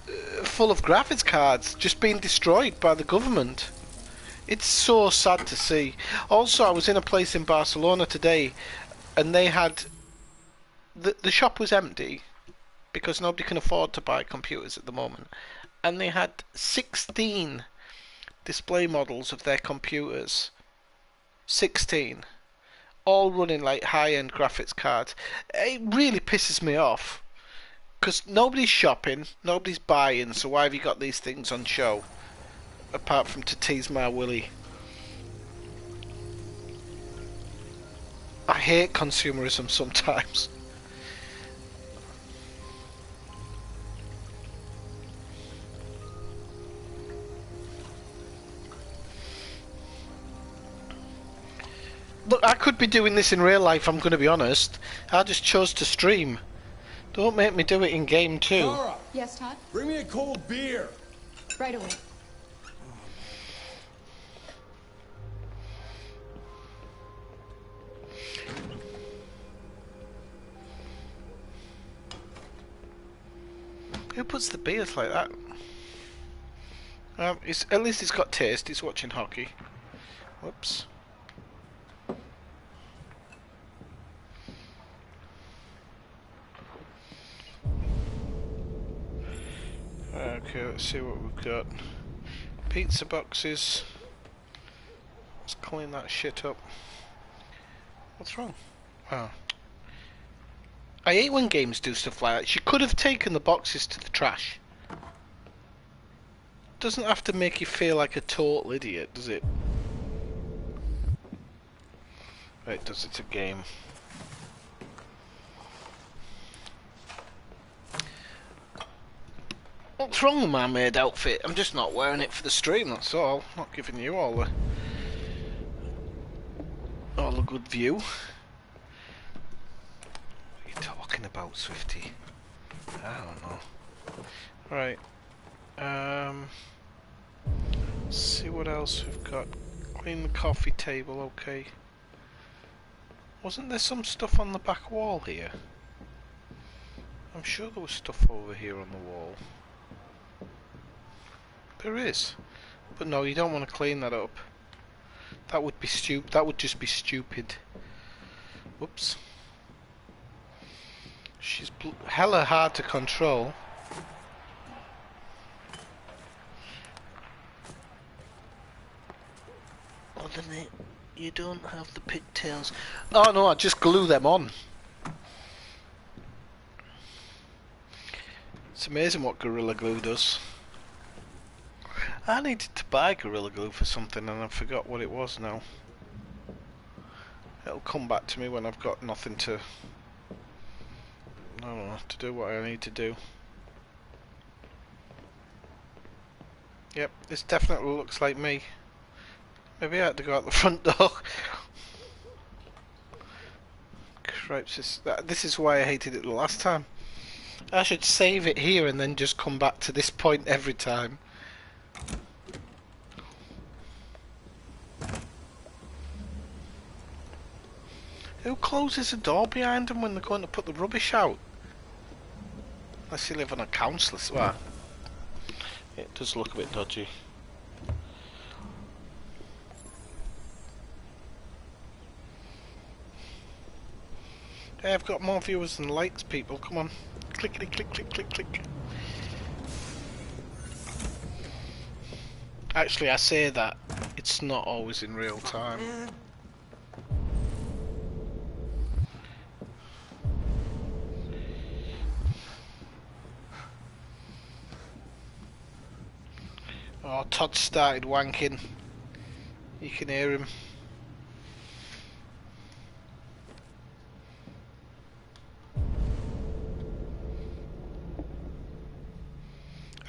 graphics cards just being destroyed by the government. It's so sad to see. Also, I was in a place in Barcelona today, and they had the shop was empty because nobody can afford to buy computers at the moment, and they had 16 display models of their computers. 16, all running like high-end graphics cards. It really pisses me off because nobody's shopping, nobody's buying. So why have you got these things on show? Apart from to tease my willy. I hate consumerism sometimes. Look, I could be doing this in real life, I'm going to be honest. I just chose to stream. Don't make me do it in game too.
Nora,
Yes, Todd?
bring me a cold beer.
Right away.
Who puts the beers like that? At least it's got taste. He's watching hockey. Whoops. Okay, let's see what we've got. Pizza boxes. Let's clean that shit up. What's wrong? Oh. I hate when games do stuff like that. She could have taken the boxes to the trash. Doesn't have to make you feel like a total idiot, does it? Right, does it a game. What's wrong with my maid outfit? I'm just not wearing it for the stream, that's all. Not giving you all the good view. What are you talking about, Swifty? I don't know. Right. Let's see what else we've got. Clean the coffee table, okay. Wasn't there some stuff on the back wall here? I'm sure there was stuff over here on the wall. There is. But no, you don't want to clean that up. That would be stupid. That would just be stupid. Whoops. She's hella hard to control. Oh, then you don't have the pigtails. Oh no, I just glue them on. It's amazing what Gorilla Glue does. I needed to buy Gorilla Glue for something and I forgot what it was now. It'll come back to me when I've got nothing to... I don't know, to do what I need to do. Yep, this definitely looks like me. Maybe I had to go out the front door. Cripes, this is why I hated it the last time. I should save it here and then just come back to this point every time. Who closes the door behind them when they're going to put the rubbish out? Unless you live on a council. Well, it does look a bit dodgy. Hey, I've got more viewers than likes, people. Come on. Clickety click click click click. Actually, I say that. It's not always in real time. Oh, Todd started wanking. You can hear him.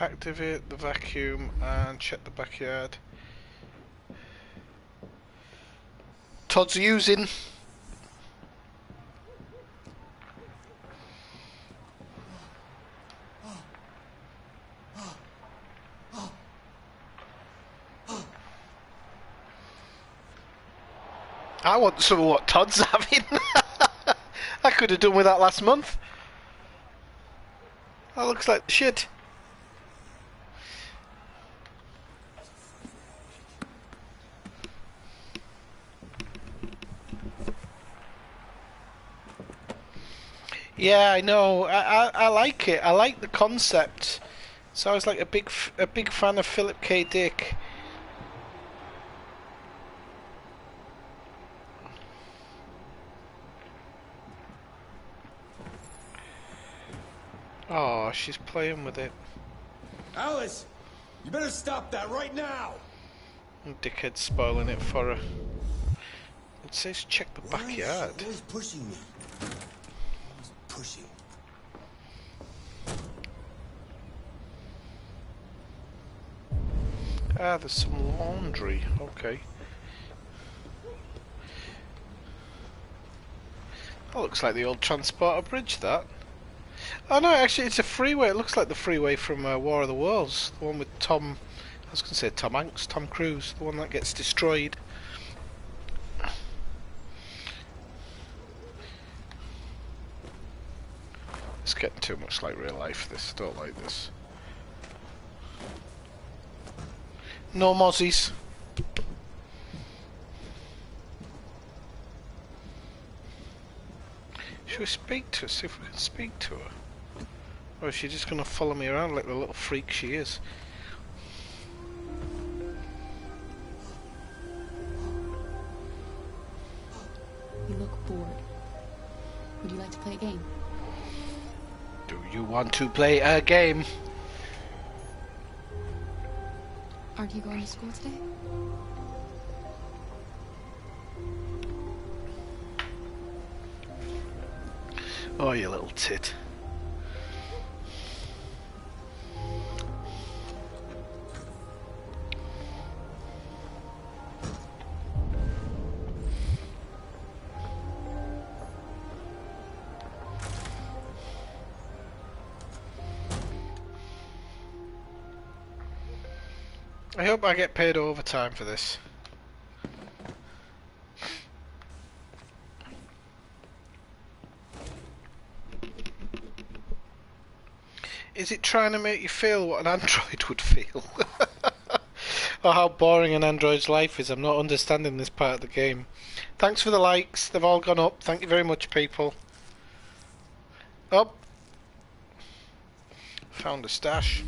Activate the vacuum and check the backyard. Todd's using. I want some of what Todd's having. I could have done with that last month. That looks like shit. Yeah, I know. I like it. I like the concept. So I was like a big fan of Philip K. Dick. Oh, she's playing with it.
Alice, you better stop that right now.
Dickhead spoiling it for her. It says check the
Why is she
backyard.
always pushing me. Always pushing.
Ah, there's some laundry. Okay. That looks like the old Transporter Bridge, that. Oh no, actually it's a freeway. It looks like the freeway from War of the Worlds. The one with Tom... I was going to say Tom Hanks, Tom Cruise. The one that gets destroyed. It's getting too much like real life, this. I don't like this. No mozzies. Should we speak to her? See if we can speak to her. Or is she just going to follow me around like the little freak she is?
You look bored. Would you like to play a game?
Do you want to play a game?
Aren't you going to school today?
Oh, you little tit. I hope I get paid overtime for this. Is it trying to make you feel what an android would feel? Or how boring an android's life is? I'm not understanding this part of the game. Thanks for the likes. They've all gone up. Thank you very much, people. Up. Found a stash.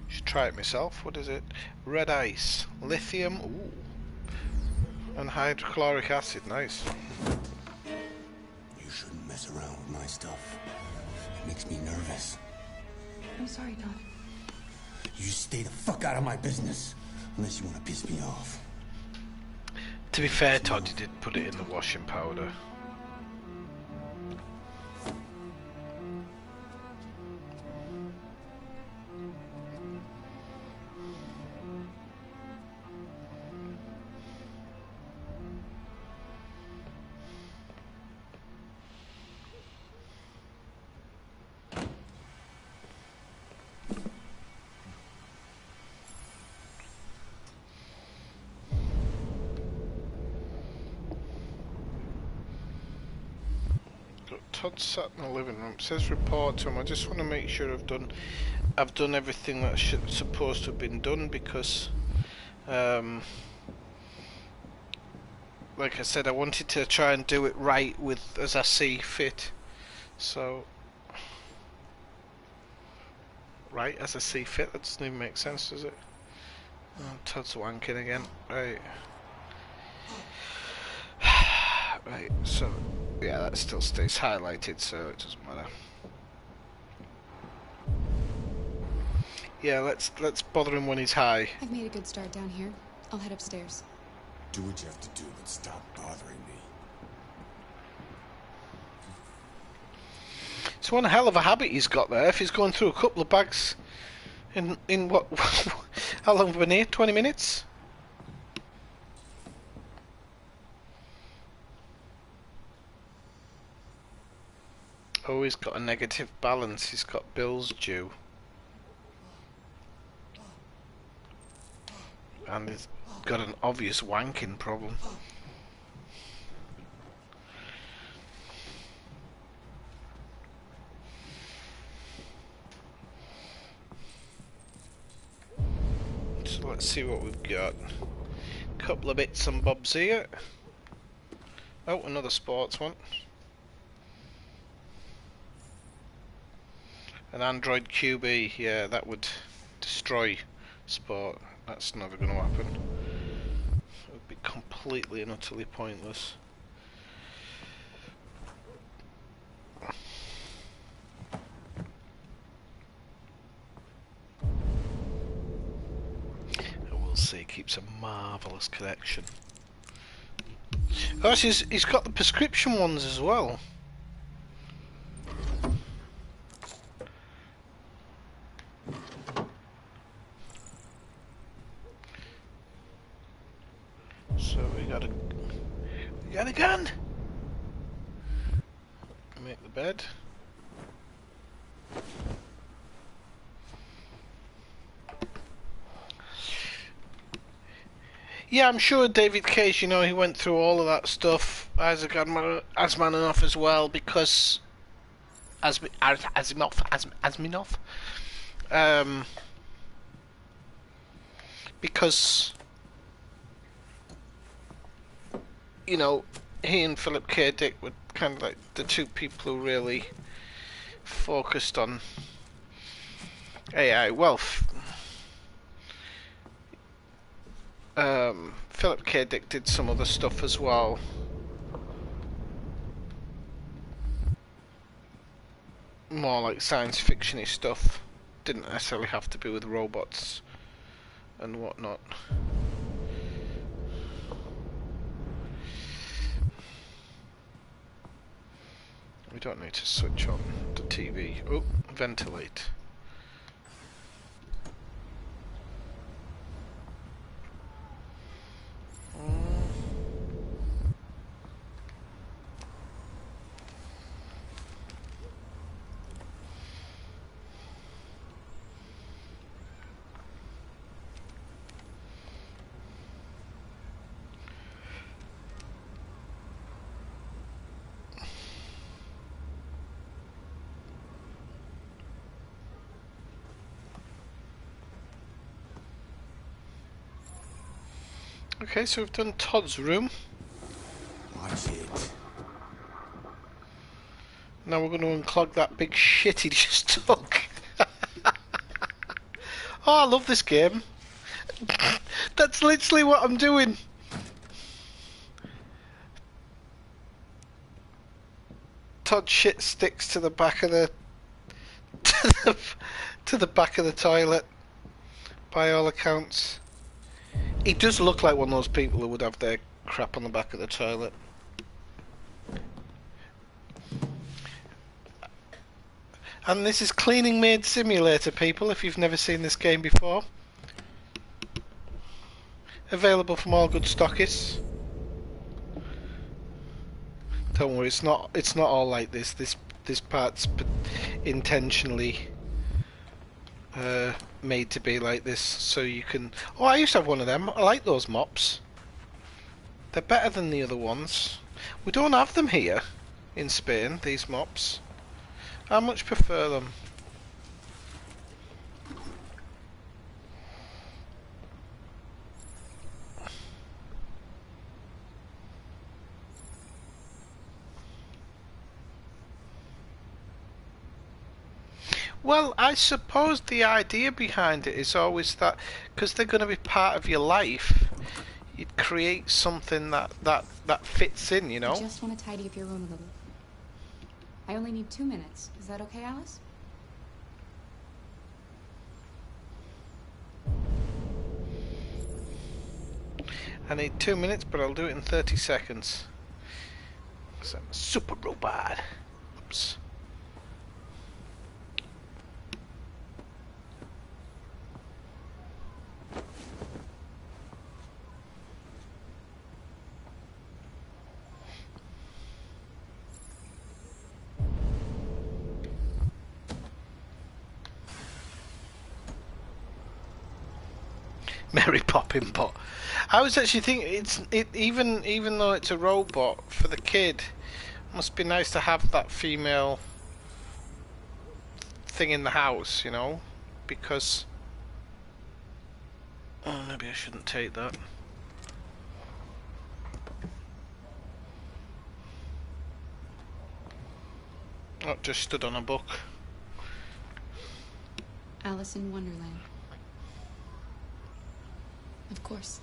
Should try it myself. What is it? Red ice. Lithium. Ooh. And hydrochloric acid. Nice.
You shouldn't mess around with my stuff. It makes me nervous.
I'm sorry, Todd.
You just stay the fuck out of my business. Unless you want to piss me off.
To be fair, Todd, you did put it in the washing powder. Todd sat in the living room. It says report to him. I just want to make sure I've done everything that's supposed to have been done, because like I said, I wanted to try and do it right with as I see fit. So right as I see fit, that doesn't even make sense, does it? Oh, Todd's wanking again. Right. Right, so yeah, that still stays highlighted, so it doesn't matter. Yeah, let's bother him when he's high.
I've made a good start down here. I'll head upstairs.
Do what you have to do, but stop bothering me.
It's one hell of a habit he's got there. If he's going through a couple of bags in what? How long have we been here? 20 minutes? Oh, he's got a negative balance. He's got bills due. And he's got an obvious wanking problem. So let's see what we've got. Couple of bits and bobs here. Oh, another sports one. An Android QB, yeah, that would destroy Sport. That's never going to happen. It would be completely and utterly pointless. I will say, keeps a marvellous collection. Oh, he's got the prescription ones as well. So we got a gun. Make the bed. Yeah, I'm sure David Cage, you know, he went through all of that stuff. Isaac Asimov as well, because Asimov, because you know, he and Philip K. Dick were kind of like the two people who really focused on AI. Well, Philip K. Dick did some other stuff as well. More like science fiction-y stuff. Didn't necessarily have to be with robots and whatnot. We don't need to switch on the TV. Oh, ventilate. Okay, so we've done Todd's room.
Watch it.
Now we're going to unclog that big shit he just took. Oh, I love this game. That's literally what I'm doing. Todd shit sticks to the back of the to the back of the toilet, by all accounts. He does look like one of those people who would have their crap on the back of the toilet. And this is Cleaning Maid Simulator, people, if you've never seen this game before. Available from all good stockists. Don't worry, it's not all like this. This part's intentionally made to be like this, so you can... Oh, I used to have one of them. I like those mops. They're better than the other ones. We don't have them here in Spain, these mops. I much prefer them. Well, I suppose the idea behind it is always that because they're going to be part of your life, you'd create something that fits in, you know?
I just want to tidy up your room a little. I only need 2 minutes. Is that okay, Alice?
I need 2 minutes, but I'll do it in 30 seconds. Because I'm a super robot. Oops. Mary Poppins Pot. I was actually thinking even though it's a robot for the kid, it must be nice to have that female thing in the house, you know, because oh, maybe I shouldn't take that. Oh, just stood on a book.
Alice in Wonderland. Of course.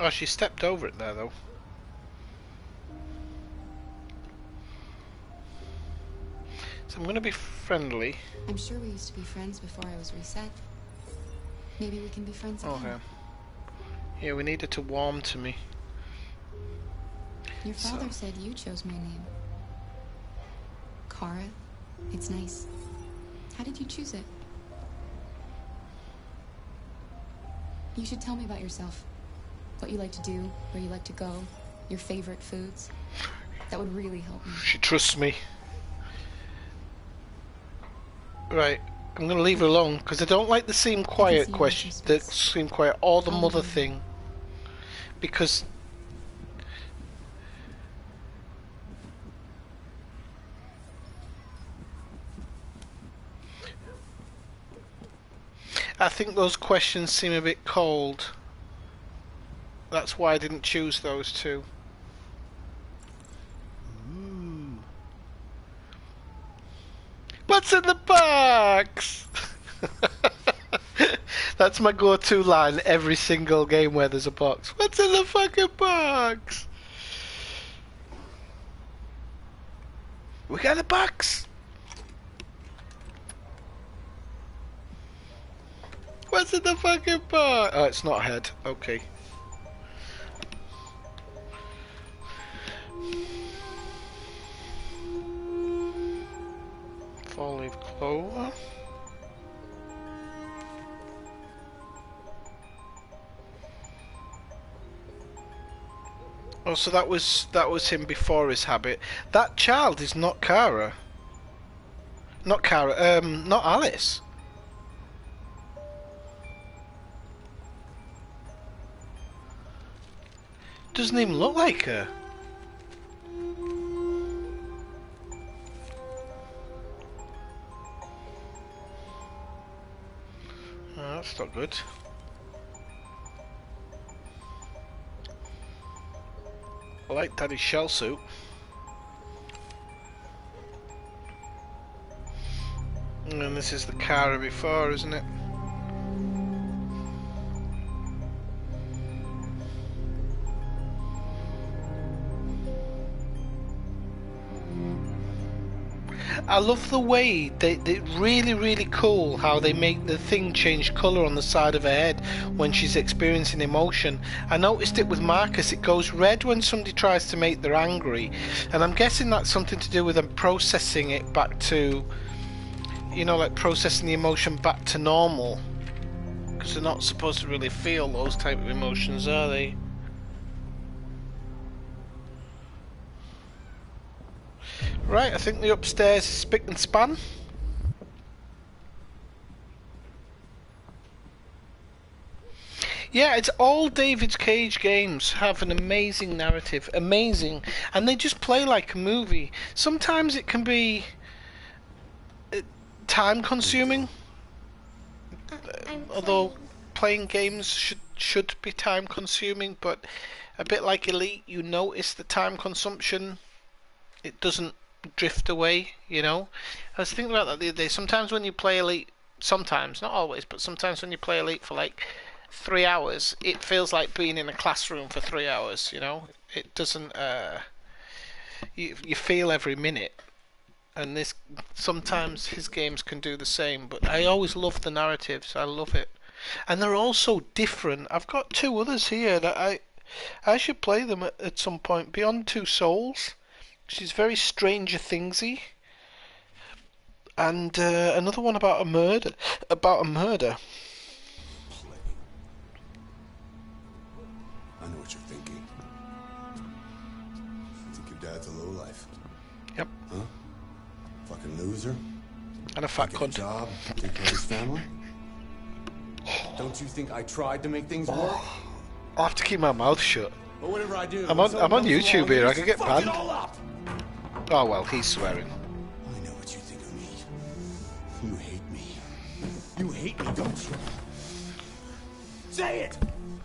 Oh, she stepped over it there, though. So I'm going to be friendly.
I'm sure we used to be friends before I was reset. Maybe we can be friends again.
Okay. Yeah, we needed to warm to me.
Your father said you chose my name. Kara. It's nice. How did you choose it? You should tell me about yourself. What you like to do, where you like to go, your favorite foods. That would really help me.
She trusts me. Right, I'm going to leave her alone because I don't like the seem quiet question. The seem quiet or the mother thing. Because I think those questions seem a bit cold. That's why I didn't choose those two. Ooh. What's in the box? That's my go-to line every single game where there's a box. What's in the fucking box? We got a box. What's in the fucking box? Oh, it's not a head. Okay. Four-leaf clover. Oh, so that was him before his habit. That child is not Kara. Not Kara. Not Alice. Doesn't even look like her. Oh, that's not good. I like Daddy's shell suit. And this is the Kara before, isn't it? I love the way they really cool how they make the thing change colour on the side of her head when she's experiencing emotion. I noticed it with Marcus, it goes red when somebody tries to make them angry, and I'm guessing that's something to do with them processing it back to, you know, like processing the emotion back to normal, because they're not supposed to really feel those type of emotions, are they? Right, I think the upstairs is spick and span. Yeah, it's all David Cage games have an amazing narrative, amazing, and they just play like a movie. Sometimes it can be time consuming, although playing games should be time consuming, but a bit like Elite, you notice the time consumption, it doesn't drift away, you know. I was thinking about that the other day. Sometimes when you play Elite, sometimes, not always, but sometimes when you play Elite for like 3 hours, it feels like being in a classroom for 3 hours, you know. It doesn't you feel every minute, and this sometimes his games can do the same, but I always love the narratives. I love it, and they're all so different. I've got two others here that I should play them at some point. Beyond Two Souls, she's very Stranger Thingsy, and another one about a murder.
I know what you're thinking. You think your dad's a lowlife?
Yep.
Huh? Fucking loser?
And a fat
Get
cunt.
a job, take care of his family? Don't you think I tried to make things work?
I have to keep my mouth shut.
But whatever I do,
I'm on YouTube here. I can get banned.
All up.
Oh well, he's swearing.
I know what you think of me. You hate me. You hate me, don't you? Say it!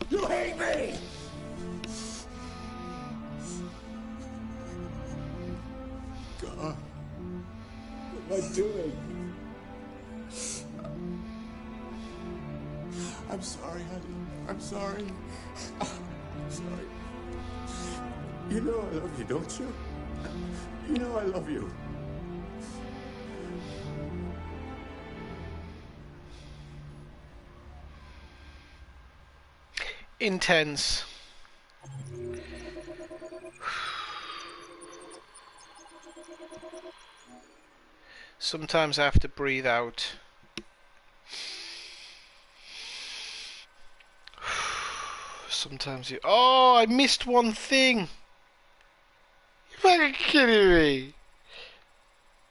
You hate me! am I doing? I'm sorry, honey. I'm sorry. I'm sorry. You know I love you, don't you? You know I love you.
Intense. Sometimes I have to breathe out. Sometimes you... Oh, I missed one thing! You're fucking kidding me!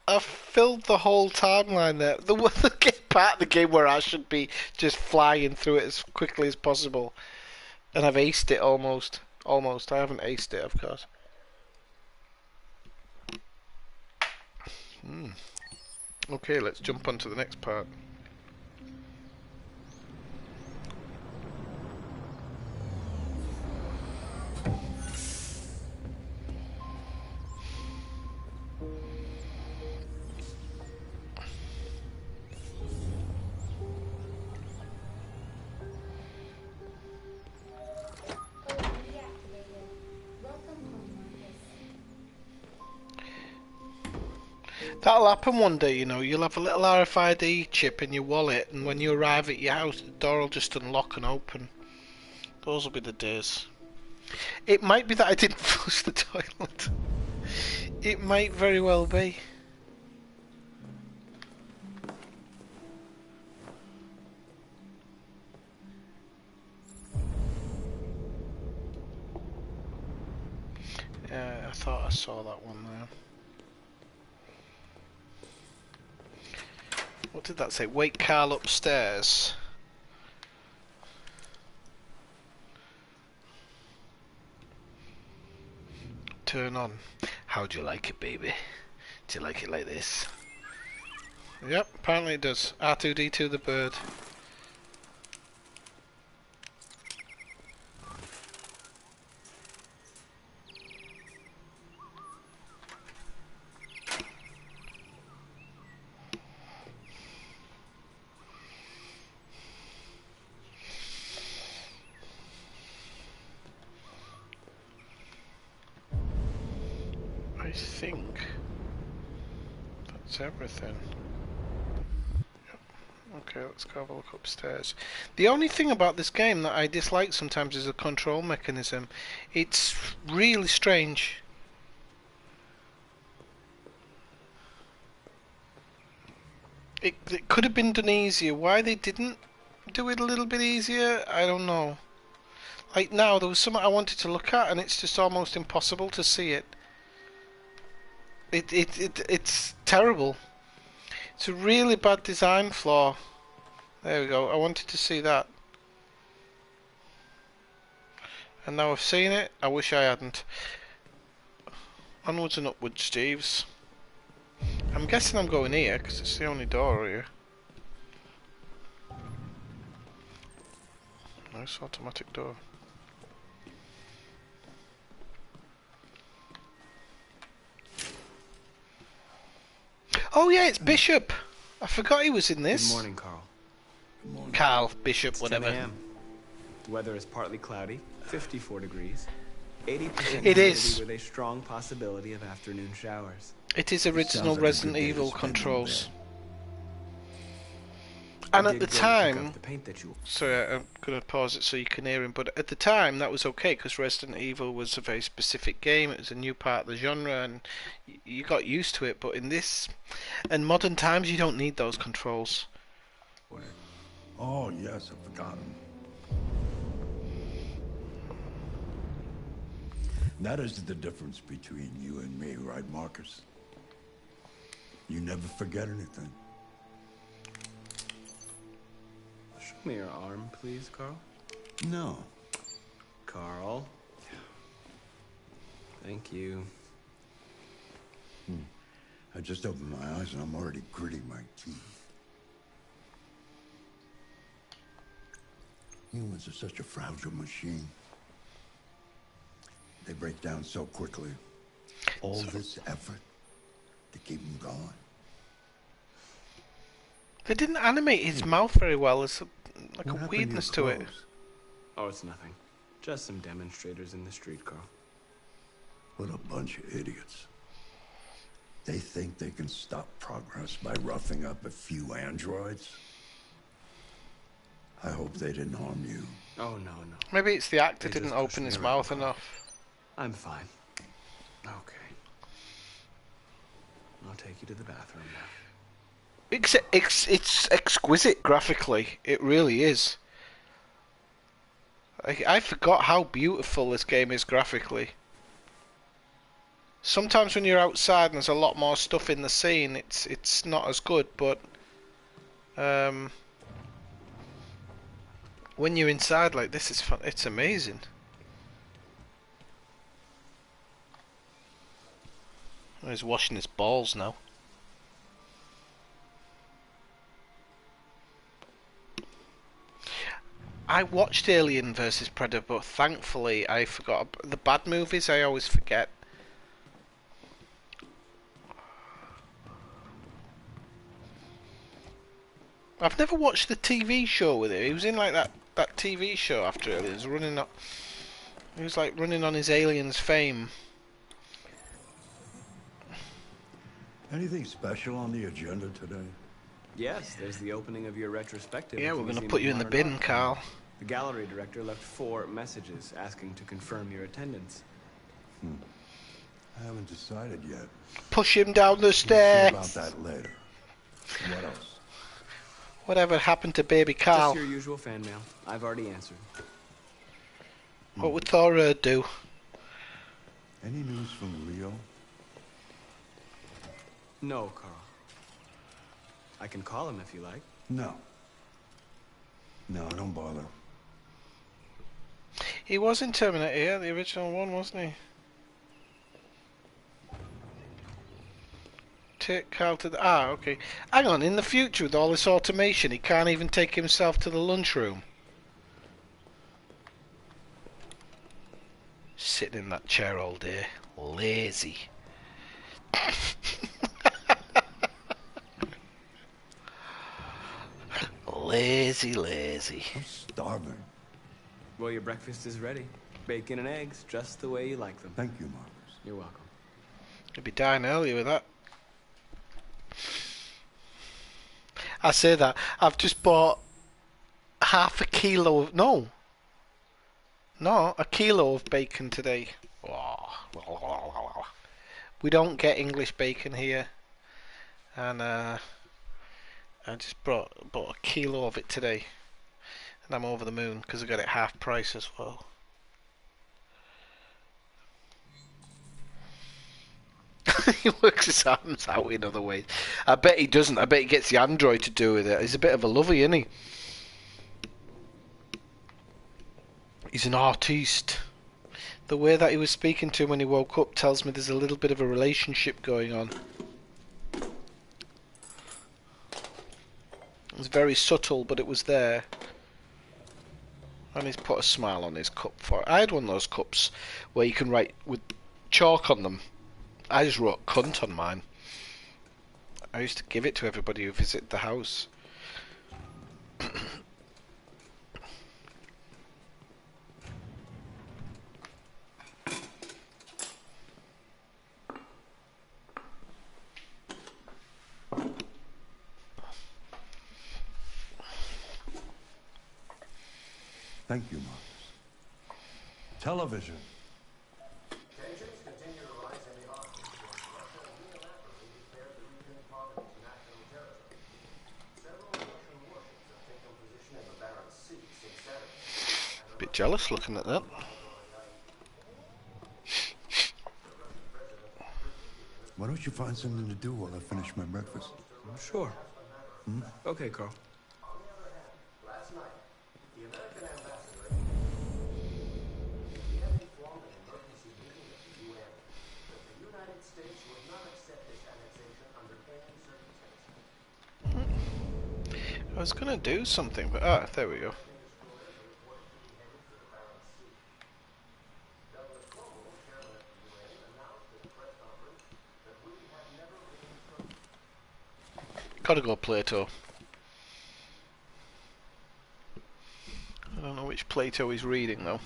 I filled the whole timeline there. The part of the game where I should be just flying through it as quickly as possible. And I've aced it almost. Almost. I haven't aced it, of course. Okay, let's jump on to the next part. That'll happen one day, you know. You'll have a little RFID chip in your wallet, and when you arrive at your house, the door will just unlock and open. Those will be the days. It might be that I didn't flush the toilet. It might very well be. Yeah, I thought I saw that one there. What did that say? Wake Carl upstairs. Turn on. How'd you like it, baby? Do you like it like this? Yep, apparently it does. R2-D2 the bird. I think that's everything. Yep. Okay, let's go have a look upstairs. The only thing about this game that I dislike sometimes is the control mechanism. It's really strange. It could have been done easier. Why they didn't do it a little bit easier, I don't know. Like now, there was something I wanted to look at and it's just almost impossible to see it. It's terrible. It's a really bad design flaw. There we go. I wanted to see that. And now I've seen it. I wish I hadn't. Onwards and upwards, Steves. I'm guessing I'm going here because it's the only door here. Nice automatic door. Oh yeah, it's Bishop. I forgot he was in this.
Good morning, Carl.
Good morning.
Carl, Bishop,
It's
whatever.
10 a.m. The weather is partly cloudy, 54 degrees, 80%
It is.
with a strong possibility of afternoon showers.
It is original
Sounds like a
Resident
good day to
Evil
spend in
controls.
bed.
And
I
at the
did go pick up
time,
the paint that you...
sorry, I'm going to pause it so you can hear him, but at the time that was okay because Resident Evil was a very specific game, it was a new part of the genre and you got used to it, but in this, in modern times you don't need those controls.
Oh, yes, I've forgotten. That is the difference between you and me, right, Marcus? You never forget anything.
Show me your arm, please, Carl.
No.
Carl. Thank you.
I just opened my eyes and I'm already gritting my teeth. Humans are such a fragile machine. They break down so quickly. All this effort to keep them going.
They didn't animate his mouth very well. There's like
What
a
happened to
weirdness
your
to it.
clothes?
Oh, it's nothing. Just some demonstrators in the street, Carl.
What a bunch of idiots. They think they can stop progress by roughing up a few androids? I hope they didn't harm you.
Oh, no, no.
Maybe it's the actor
They
didn't
just
open
pushed
his
me
mouth
around.
enough.
I'm fine. Okay. I'll take you to the bathroom now.
It's exquisite graphically. It really is. I forgot how beautiful this game is graphically. Sometimes when you're outside and there's a lot more stuff in the scene, it's not as good. But when you're inside like this, it's fun. It's amazing. He's washing his balls now. I watched Alien vs Predator, but thankfully I forgot the bad movies. I always forget. I've never watched the TV show with him. He was in like that TV show after Alien. He was running up. He was like running on his Aliens fame.
Anything special on the agenda today?
Yes, there's the opening of your retrospective.
Yeah,
at
we're
the
gonna
Museum
put
of
you in the
Modern
bin,
Art.
Carl.
The gallery director left 4 messages asking to confirm your attendance.
I haven't decided yet.
Push him down the
We'll see
stairs.
about that later. What else?
Whatever happened to baby Carl?
Just your usual fan mail. I've already answered.
What would Thor do?
Any news from Rio?
No, Carl. I can call him if you like.
No. No, don't bother.
He was in Terminator, yeah, the original one, wasn't he? Take Carl to the... Ah, okay. Hang on, in the future with all this automation, he can't even take himself to the lunchroom. Sitting in that chair all day. Lazy. Lazy.
I'm starving.
Well, your breakfast is ready. Bacon and eggs, just the way you like them.
Thank you, Marcus.
You're welcome.
You'd be dying earlier with that. I say that. I've just bought half a kilo of... No, a kilo of bacon today. We don't get English bacon here. And I just bought a kilo of it today. And I'm over the moon because I got it half price as well. He works his arms out in other ways. I bet he doesn't. I bet he gets the android to do with it. He's a bit of a lover, isn't he? He's an artiste. The way that he was speaking to him when he woke up tells me there's a little bit of a relationship going on. It was very subtle, but it was there. And he's put a smile on his cup for it. I had one of those cups where you can write with chalk on them. I just wrote cunt on mine. I used to give it to everybody who visited the house.
Thank you, Marcus. Television.
Bit jealous looking at that.
Why don't you find something to do while I finish my breakfast?
Sure. Okay, Carl.
I was gonna do something, but there we go. Gotta go, Plato. which Plato is reading, though.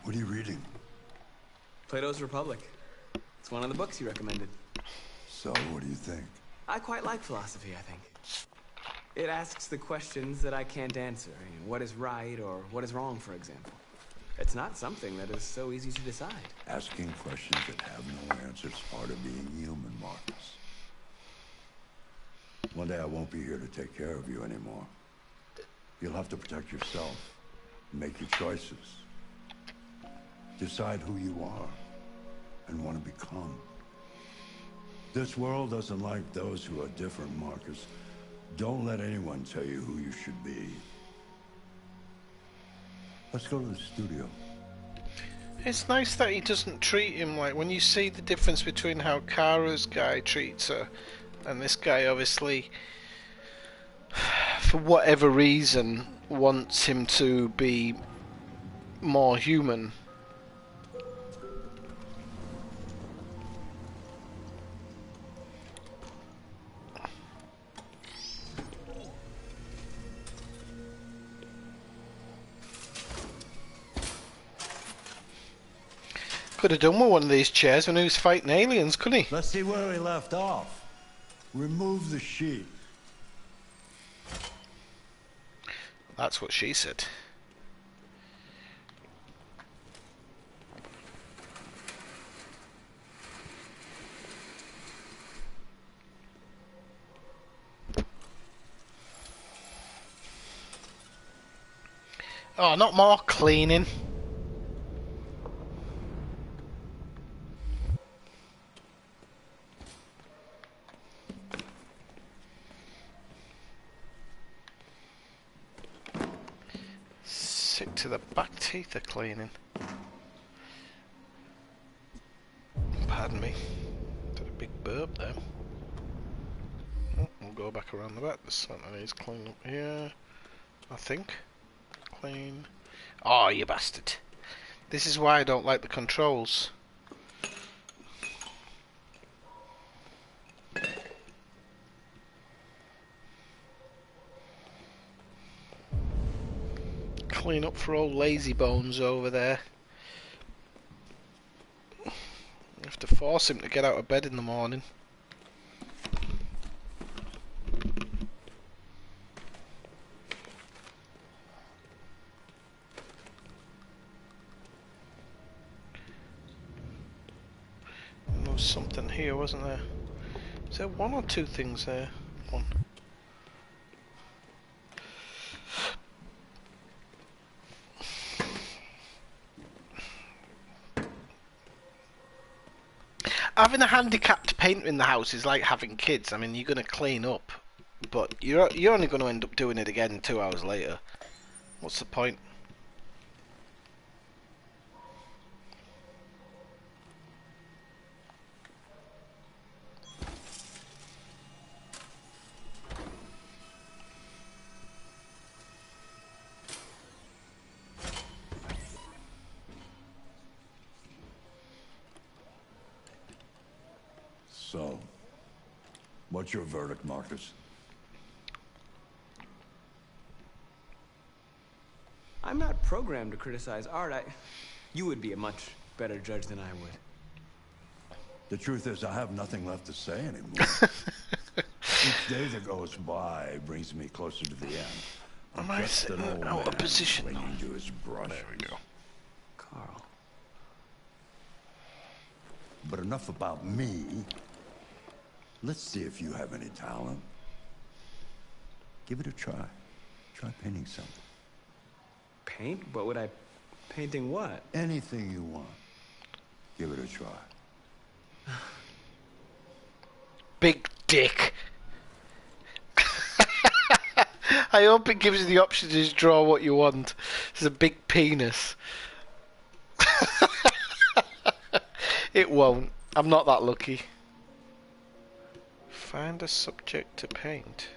What are you reading?
Plato's Republic. It's one of the books you recommended.
So, what do you think?
I quite like philosophy, I think. It asks the questions that I can't answer. What is right or what is wrong, for example. It's not something that is so easy to decide.
Asking questions that have no answers is part of being human, Marcus. One day I won't be here to take care of you anymore. You'll have to protect yourself, make your choices, decide who you are and want to become. This world doesn't like those who are different, Marcus. Don't let anyone tell you who you should be. Let's go to the studio.
It's nice that he doesn't treat him like... When you see the difference between how Kara's guy treats her and this guy obviously, for whatever reason, wants him to be more human. Could have done with one of these chairs when he was fighting aliens, couldn't he?
Let's see where he left off. Remove the sheet.
That's what she said. Oh, not more cleaning. Sick to the back teeth of cleaning. Pardon me. Did a big burp there. Oh, we'll go back around the back. There's something that needs clean up here. I think. Clean. Oh, you bastard. This is why I don't like the controls. Clean up for old lazy bones over there. You have to force him to get out of bed in the morning. There was something here, wasn't there? Is there one or two things there? One. Having a handicapped painter in the house is like having kids. I mean, you're going to clean up, but you're only going to end up doing it again 2 hours later. What's the point?
So, what's your verdict, Marcus?
I'm not programmed to criticize art. You would be a much better judge than I would.
The truth is, I have nothing left to say anymore. Each day that goes by brings me closer to the end.
Am I sitting out of position?
Clinging to his brush.
There we go.
Carl.
But enough about me. Let's see if you have any talent. Give it a try. Try painting something.
Paint? What would I... Painting what?
Anything you want. Give it a try.
Big dick. I hope it gives you the option to just draw what you want. It's a big penis. It won't. I'm not that lucky. Find a subject to paint.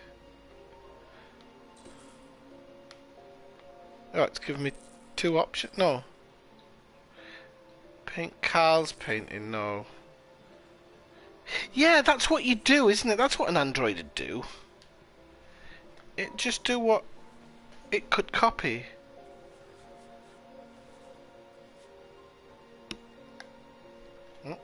Oh, it's giving me 2 options. No. Paint Carl's painting. No. Yeah, that's what you do, isn't it? That's what an android would do. It just do what it could copy. Oh.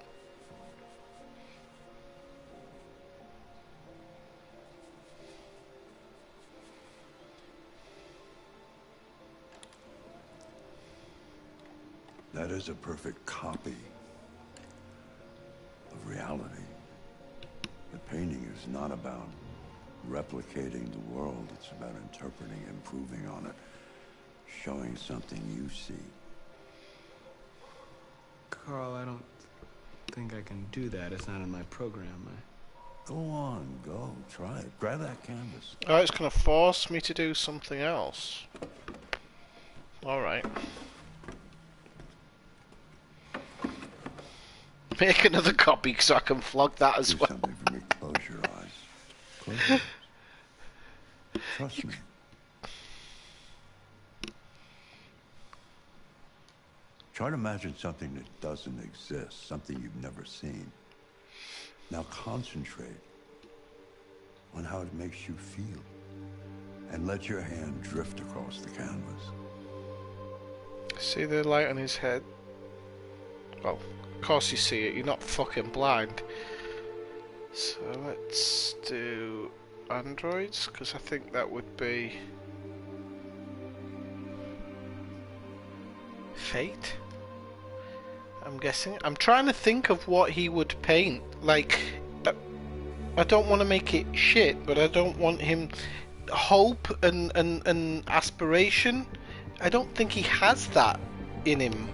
That is a perfect copy of reality. The painting is not about replicating the world. It's about interpreting, improving on it, showing something you see.
Carl, I don't think I can do that. It's not in my program.
Go on, go. Try it. Grab that canvas.
Oh, it's going to force me to do something else. Alright. Make another copy so I can flog that as well.
Something for me. Close your eyes. Close your eyes. Trust me. Try to imagine something that doesn't exist, something you've never seen. Now concentrate on how it makes you feel, and let your hand drift across the canvas.
See the light on his head? Well, of course you see it, you're not fucking blind. So let's do androids, because I think that would be Fate, I'm guessing. I'm trying to think of what he would paint. Like, I don't want to make it shit, but I don't want him... Hope and aspiration, I don't think he has that in him.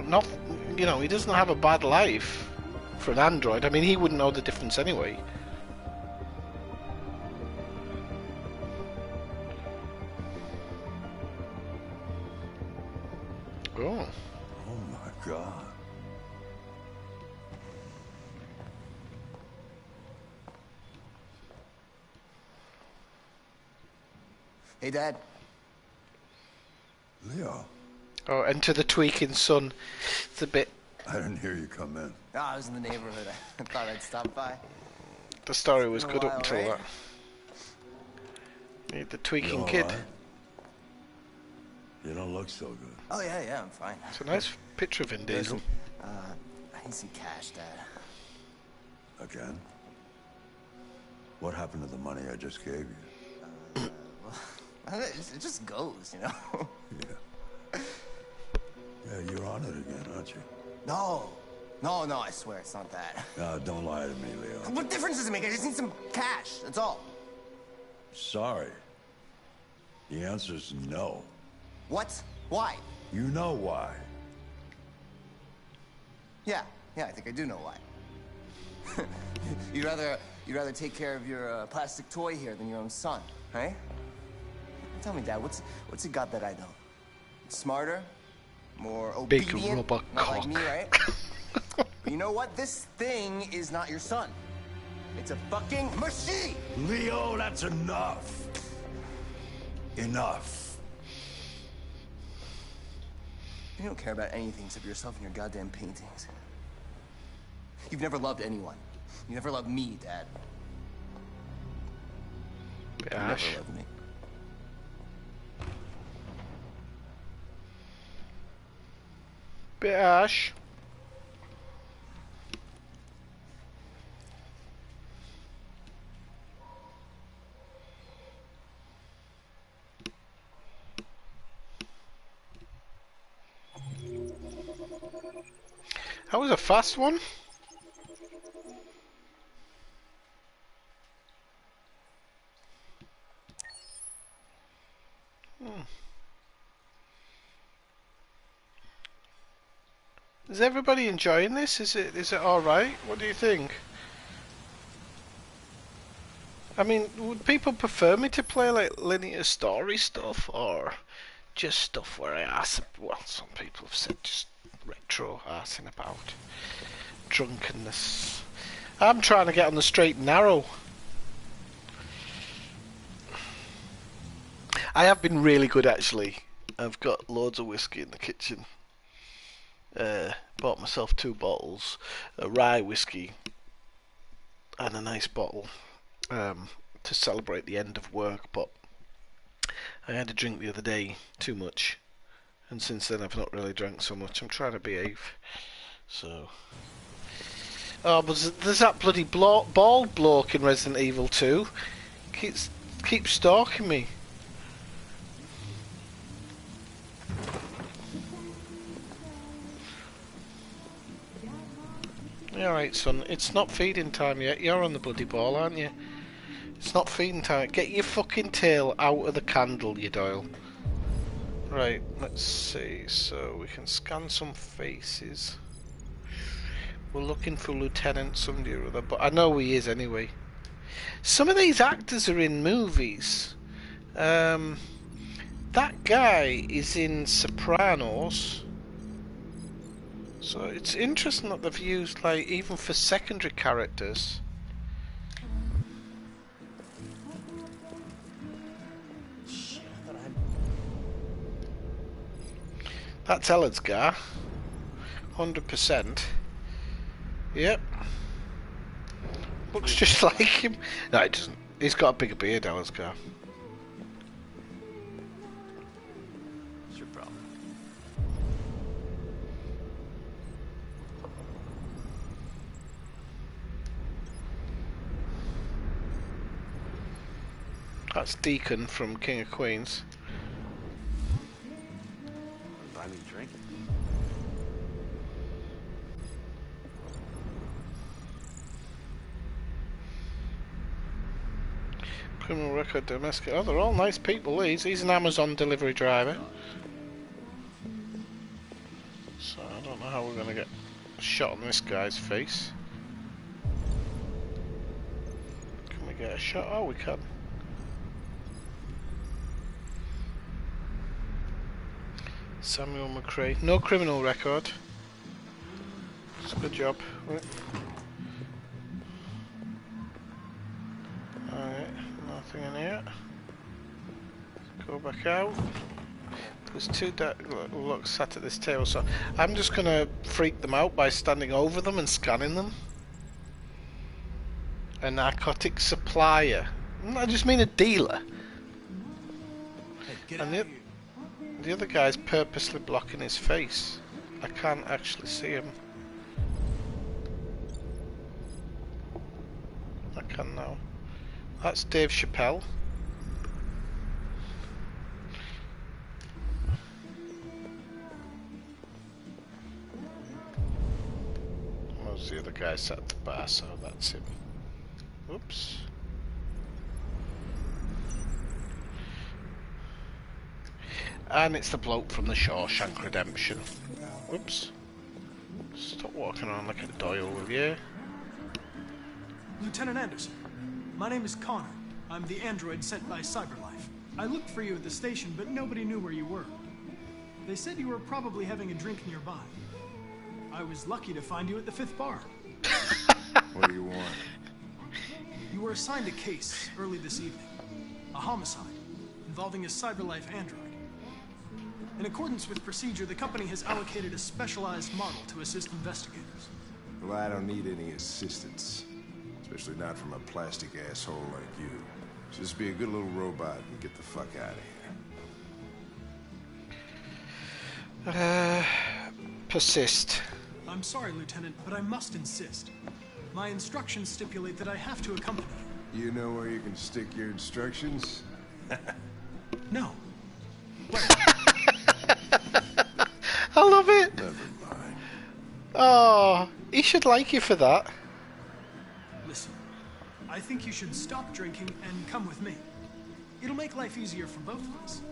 Not, you know, he doesn't have a bad life for an android. I mean, he wouldn't know the difference anyway. Oh.
Oh my God.
Hey, Dad.
Leo.
Oh, enter the tweaking sun. It's a bit...
I didn't hear you come in.
Oh, I was in the neighborhood. I thought I'd stop by.
The story was good up
while,
until
right?
that. Need the tweaking
You
kid.
all right? You don't look so good.
Oh, yeah, I'm fine.
It's a nice picture of Vin Diesel.
I need some cash, Dad.
Again? What happened to the money I just gave you?
It just goes, you know?
Yeah, you're on it again, aren't you?
No, I swear it's not that.
No, don't lie to me, Leo.
What difference does it make? I just need some cash, that's all.
Sorry. The answer's no.
What? Why?
You know why.
Yeah, I think I do know why. You'd rather take care of your plastic toy here than your own son, right? Tell me, Dad, what's he got that I don't? Smarter? More obedient?
Big rubber
not
cock.
like me, right? But you know what? This thing is not your son. It's a fucking machine!
Leo, that's enough. Enough.
You don't care about anything except yourself and your goddamn paintings. You've never loved anyone. You never loved me, Dad. You never loved me.
Bit ash. That was a fast one. Is everybody enjoying this? Is it all right? What do you think? I mean, would people prefer me to play like linear story stuff, or just stuff where I ask? Well, some people have said just retro arsing about drunkenness. I'm trying to get on the straight and narrow. I have been really good actually. I've got loads of whiskey in the kitchen. Bought myself 2 bottles, a rye whiskey and a nice bottle to celebrate the end of work, but I had a drink the other day, too much, and since then I've not really drank so much. I'm trying to behave, so... Oh, but there's that bloody bald bloke in Resident Evil 2. Keeps stalking me. Alright, son, it's not feeding time yet. You're on the bloody ball, aren't you? It's not feeding time. Get your fucking tail out of the candle, you Doyle. Right, let's see. So we can scan some faces. We're looking for Lieutenant somebody or other, but I know he is anyway. Some of these actors are in movies. That guy is in Sopranos. So it's interesting that they've used, like, even for secondary characters. That's Ellersgar. 100%. Yep. Looks just like him. No, it doesn't. He's got a bigger beard, Ellersgar.
What's your problem?
That's Deacon from King of Queens.
Buy me a drink?
Criminal record, domestic. Oh, they're all nice people. He's an Amazon delivery driver. So I don't know how we're gonna get a shot on this guy's face. Can we get a shot? Oh, we can. Samuel McRae. No criminal record. It's a good job. Right. Alright, nothing in here. Go back out. There's 2 look sat at this table, so I'm just gonna freak them out by standing over them and scanning them. A narcotic supplier. I just mean a dealer.
Hey,
and the other guy's purposely blocking his face. I can't actually see him. I can now. That's Dave Chappelle. Where's the other guy sat at the bar, so that's him. Oops. And it's the bloke from the Shawshank Redemption. Whoops. Stop walking around like a Doyle, will you?
Lieutenant Anderson, my name is Connor. I'm the android sent by CyberLife. I looked for you at the station, but nobody knew where you were. They said you were probably having a drink nearby. I was lucky to find you at the 5th bar.
What do you want?
You were assigned a case early this evening. A homicide involving a CyberLife android. In accordance with procedure, the company has allocated a specialized model to assist investigators.
Well, I don't need any assistance. Especially not from a plastic asshole like you. Just be a good little robot and get the fuck out of here.
Persist.
I'm sorry, Lieutenant, but I must insist. My instructions stipulate that I have to accompany you.
You know where you can stick your instructions?
No.
I love it.
Never mind.
Oh,
he should like you for that.
Listen, I think you should stop drinking and come with me. It'll make life easier for both of us.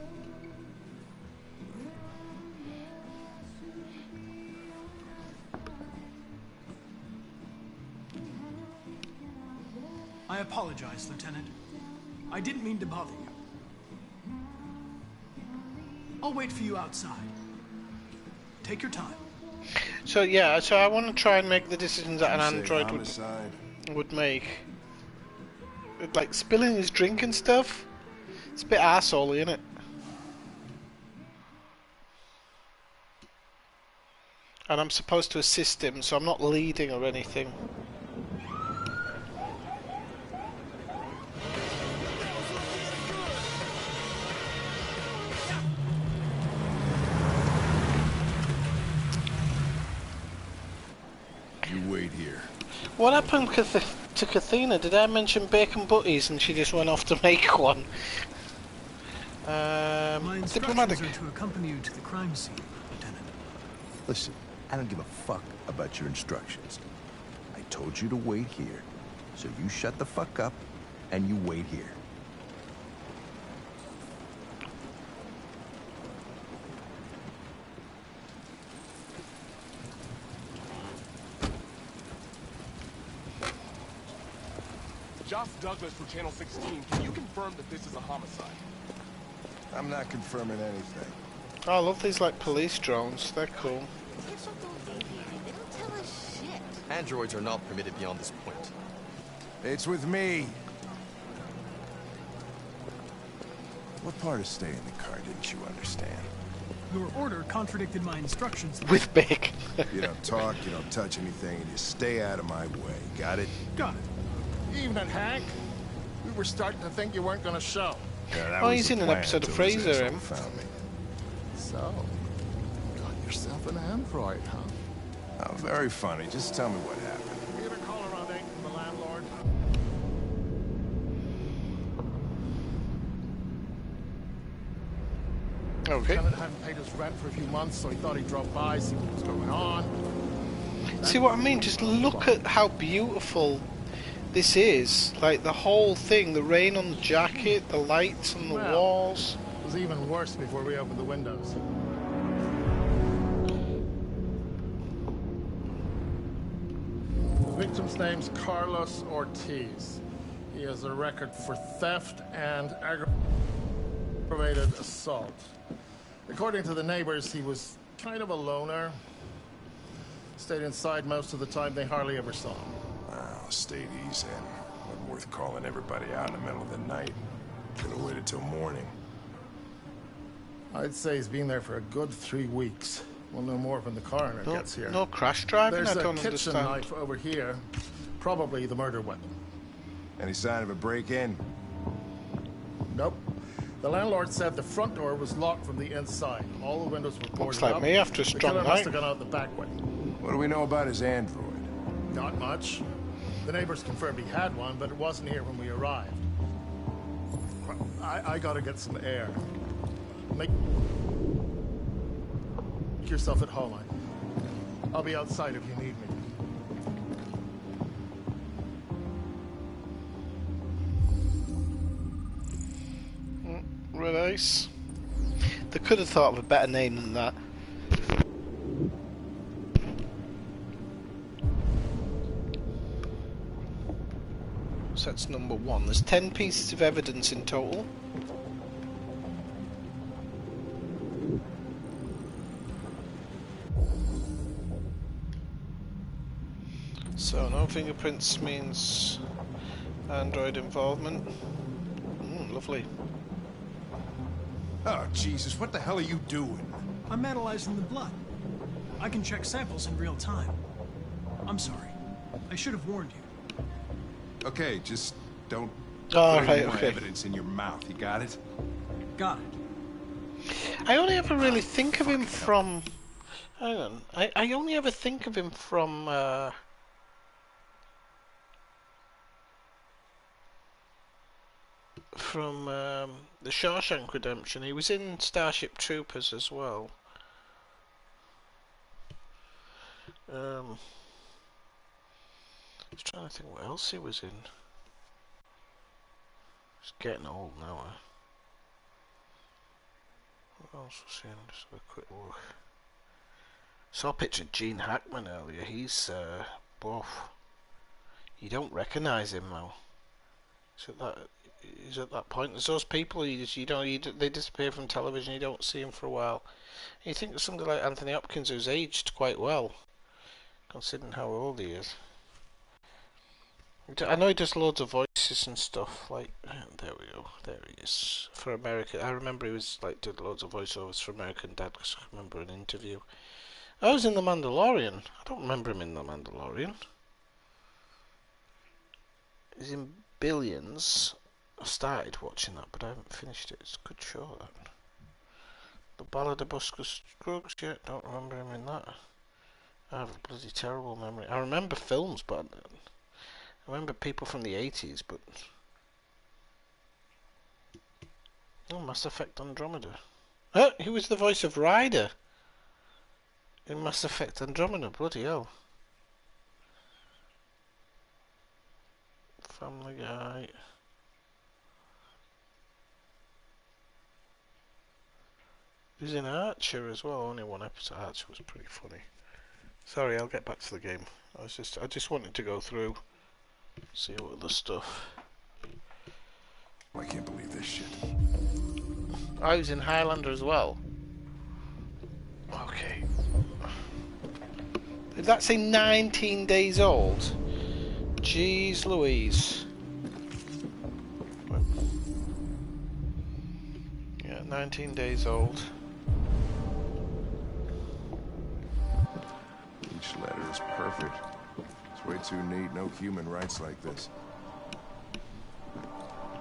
I apologize, Lieutenant. I didn't mean to bother you. I'll wait for you outside. Take your time.
So yeah, so I want to try and make the decisions that an android would make. Like spilling his drink and stuff. It's a bit arsehole, isn't it? And I'm supposed to assist him, so I'm not leading or anything.
You wait here.
What happened to Kathina? Did I mention bacon butties and she just went off to make one?
My instructions
Diplomatic.
are to accompany you to the crime scene, Lieutenant.
Listen, I don't give a fuck about your instructions. I told you to wait here. So you shut the fuck up and you wait here.
Josh Douglas for Channel 16. Can you confirm that this is a homicide?
I'm not confirming anything.
Oh, I love these like police drones. They're cool.
They don't tell us shit.
Androids are not permitted beyond this point.
It's with me. What part of staying in the car didn't you understand?
Your order contradicted my instructions.
With Big.
You don't talk, you don't touch anything, and you stay out of my way. Got it?
Got it.
Evening, Hank. We were starting to think you weren't gonna show.
Yeah, that
Oh,
was
he's
the
in an
plan
episode of
until this
Frasier,
asshole
him.
found me.
So, got yourself an android, huh?
Oh, very funny. Just tell me what happened.
Get a call around 8 from the landlord.
Okay.
Tenant hadn't paid his rent for a few months, so he thought he'd drop by, see what was going on.
See what I mean? Just look at how beautiful this is. Like the whole thing, the rain on the jacket, the lights on the
Well,
walls.
It was even worse before we opened the windows. The victim's name's Carlos Ortiz. He has a record for theft and aggravated assault. According to the neighbors, he was kind of a loner. Stayed inside most of the time. They hardly ever saw him.
Wow, stayed easy. Wasn't worth calling everybody out in the middle of the night. Could have waited till morning.
I'd say he's been there for a good 3 weeks. We'll know more when the coroner gets here.
No crash driving?
There's
I
a
don't
kitchen
understand.
knife over here. Probably the murder weapon.
Any sign of a break-in?
Nope. The landlord said the front door was locked from the inside. All the windows were boarded
Looks like
up.
me after a
The
strong
killer
night.
must have gone out the back way.
What do we know about his android?
Not much. The neighbors confirmed he had one, but it wasn't here when we arrived. I gotta get some air. Make yourself at home. I'll be outside if you need me.
Nice. They could have thought of a better name than that. So that's number 1. There's 10 pieces of evidence in total. So no fingerprints means Android involvement. Lovely.
Oh, Jesus, what the hell are you doing?
I'm analyzing the blood. I can check samples in real time. I'm sorry. I should have warned you.
Okay, just don't
Oh,
put
right,
any more
okay.
evidence in your mouth. You got it?
Got it.
I only ever really think of him from... Hang on. I only ever think of him from... the Shawshank Redemption. He was in Starship Troopers as well. I was trying to think what else he was in. He's getting old now. What else was he in? Just have a quick look. Saw a picture of Gene Hackman earlier. He's you don't recognise him though. He's at that point. There's those people they disappear from television. You don't see them for a while. You think of somebody like Anthony Hopkins, who's aged quite well, considering how old he is. I know he does loads of voices and stuff. Like there we go. There he is for America. I remember he was like did loads of voiceovers for American Dad because I remember an interview. I was in The Mandalorian. I don't remember him in The Mandalorian. He's in Billions. I started watching that, but I haven't finished it. It's a good show, that. The Ballad of Buster Scruggs, yeah, don't remember him in that. I have a bloody terrible memory. I remember films, but I remember people from the 80s, but... Oh, Mass Effect Andromeda. Oh, he was the voice of Ryder in Mass Effect Andromeda, bloody hell. Family Guy. He was in Archer as well. Only one episode. Archer was pretty funny. Sorry, I'll get back to the game. I just wanted to go through, see what other stuff.
I can't believe this shit.
I was in Highlander as well. Okay. Did that say 19 days old? Jeez Louise. Yeah, 19 days old.
Each letter is perfect. It's way too neat. No human writes like this.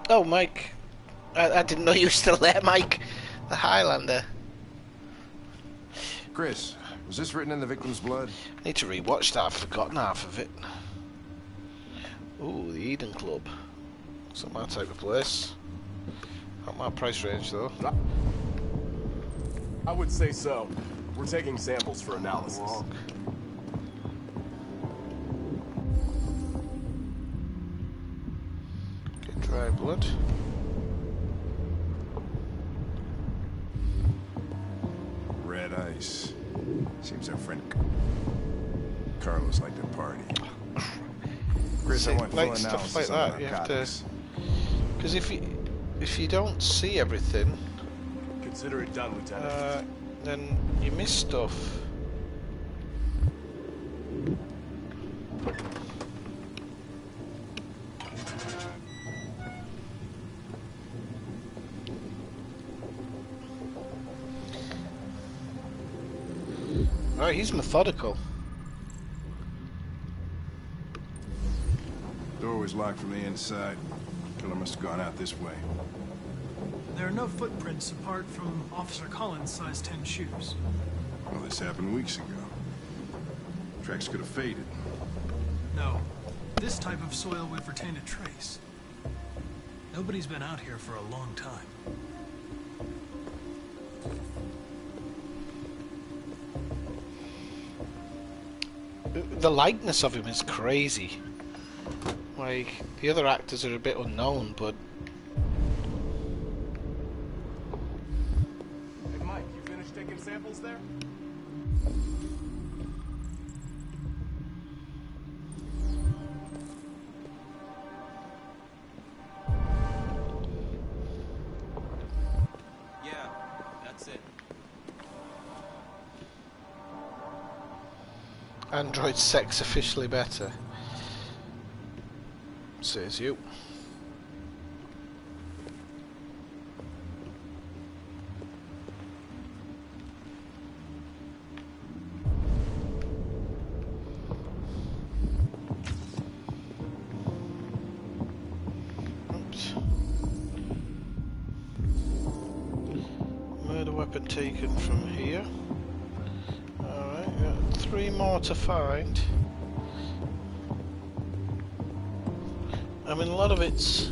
Oh, Mike. I didn't know you were still there, Mike. The Highlander.
Chris, was this written in the victim's blood?
I need to rewatch that. I've forgotten half of it. Ooh, the Eden Club. It's not my type of place. Not my price range, though.
I would say so. We're taking samples for analysis.
Get dry blood.
Red ice. Seems our friend Carlos liked to party. Chris, I want full
like stuff
analysis
like
on
that. You have to,
narcotics.
because if you don't see everything,
Consider it done, Lieutenant.
then you miss stuff. Right, he's methodical.
Door was locked from the inside. Killer must have gone out this way.
There are no footprints apart from Officer Collins' size 10 shoes.
Well, this happened weeks ago. Tracks could have faded.
No. This type of soil would retain a trace. Nobody's been out here for a long time.
The likeness of him is crazy. Like, the other actors are a bit unknown, but...
Hey, Mike, you finished taking samples there?
Yeah, that's it.
Android sex officially better. Says you. Oops. Murder weapon taken from here. Alright, got 3 more to find. I mean, a lot of it's...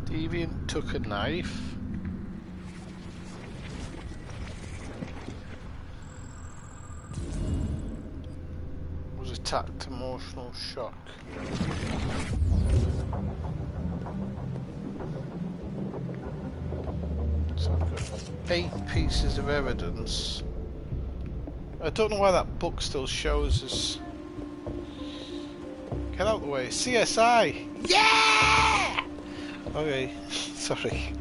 Deviant took a knife. Was attacked, emotional shock. So I've got 8 pieces of evidence. I don't know why that book still shows us. Get out of the way. CSI! Yeah! Okay, sorry.